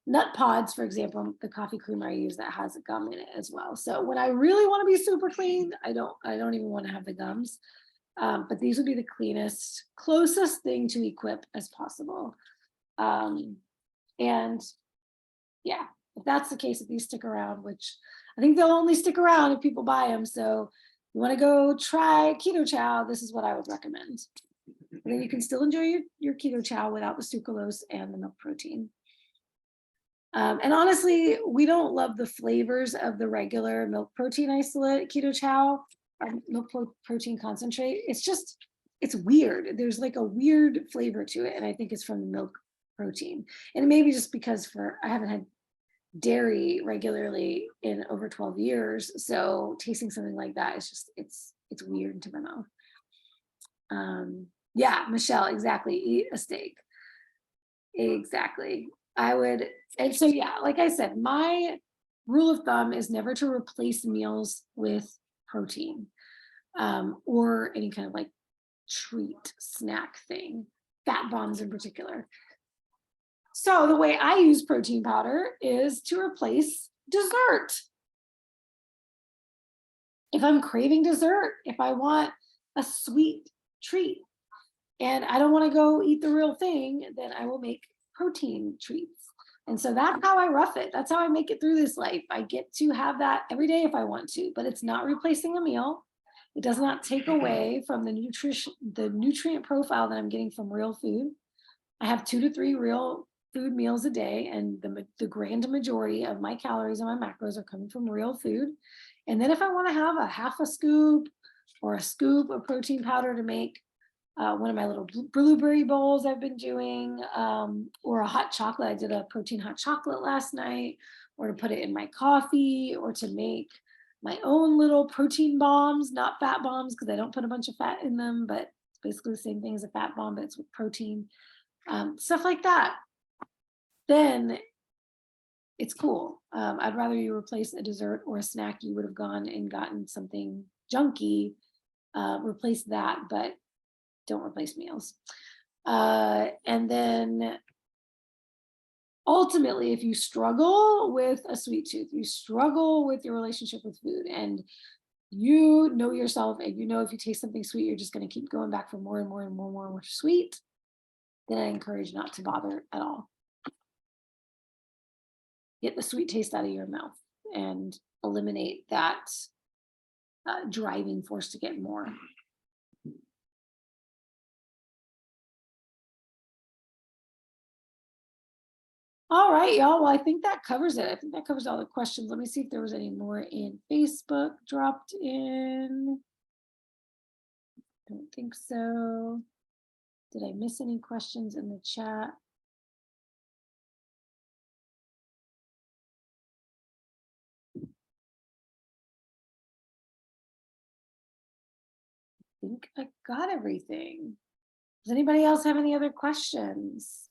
Speaker 1: Nut pods, for example, the coffee creamer I use, that has a gum in it as well. So when I really want to be super clean, I don't even want to have the gums. But these would be the cleanest, closest thing to equip as possible. And yeah, if that's the case, if these stick around, which I think they'll only stick around if people buy them. So you want to go try Keto Chow, this is what I would recommend. And then you can still enjoy your Keto Chow without the sucralose and the milk protein. And honestly, we don't love the flavors of the regular milk protein isolate Keto Chow or milk protein concentrate. It's weird. There's like a weird flavor to it. And I think it's from the milk protein. And maybe just because I haven't had dairy regularly in over 12 years. So tasting something like that is just, it's weird to my mouth. Yeah, Michelle, exactly. Eat a steak. Exactly. I would, and so yeah, like I said, my rule of thumb is never to replace meals with protein or any kind of like treat snack thing, fat bombs in particular. So the way I use protein powder is to replace dessert. If I'm craving dessert, if I want a sweet treat and I don't want to go eat the real thing, then I will make protein treats. And so that's how I rough it. That's how I make it through this life. I get to have that every day if I want to, but it's not replacing a meal. It does not take away from the nutrient profile that I'm getting from real food. I have 2 to 3 real food meals a day, and the grand majority of my calories and my macros are coming from real food. And then if I want to have a half a scoop or a scoop of protein powder to make one of my little blueberry bowls I've been doing, or a hot chocolate. I did a protein hot chocolate last night, or to put it in my coffee, or to make my own little protein bombs, not fat bombs, because I don't put a bunch of fat in them, but it's basically the same thing as a fat bomb, but it's with protein, stuff like that. Then it's cool. I'd rather you replace a dessert or a snack you would have gone and gotten something junky, replace that, but don't replace meals. And then ultimately, if you struggle with a sweet tooth, you struggle with your relationship with food, and you know yourself, and you know if you taste something sweet, you're just going to keep going back for more and more and more and more sweet, then I encourage not to bother at all. Get the sweet taste out of your mouth and eliminate that driving force to get more. All right, y'all. Well, I think that covers it. I think that covers all the questions. Let me see if there was any more in Facebook dropped in. don't think so. Did I miss any questions in the chat? I think I got everything. Does anybody else have any other questions?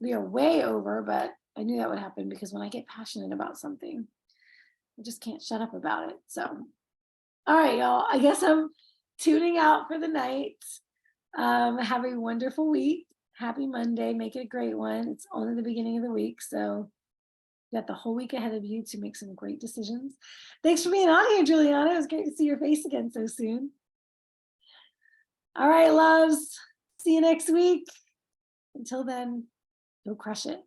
Speaker 1: We are way over, but I knew that would happen because when I get passionate about something, I just can't shut up about it. So, all right, y'all. I guess I'm tuning out for the night. Have a wonderful week. Happy Monday. Make it a great one. It's only the beginning of the week, so you got the whole week ahead of you to make some great decisions. Thanks for being on here, Juliana. It was great to see your face again so soon. All right, loves. See you next week. Until then, go crush it.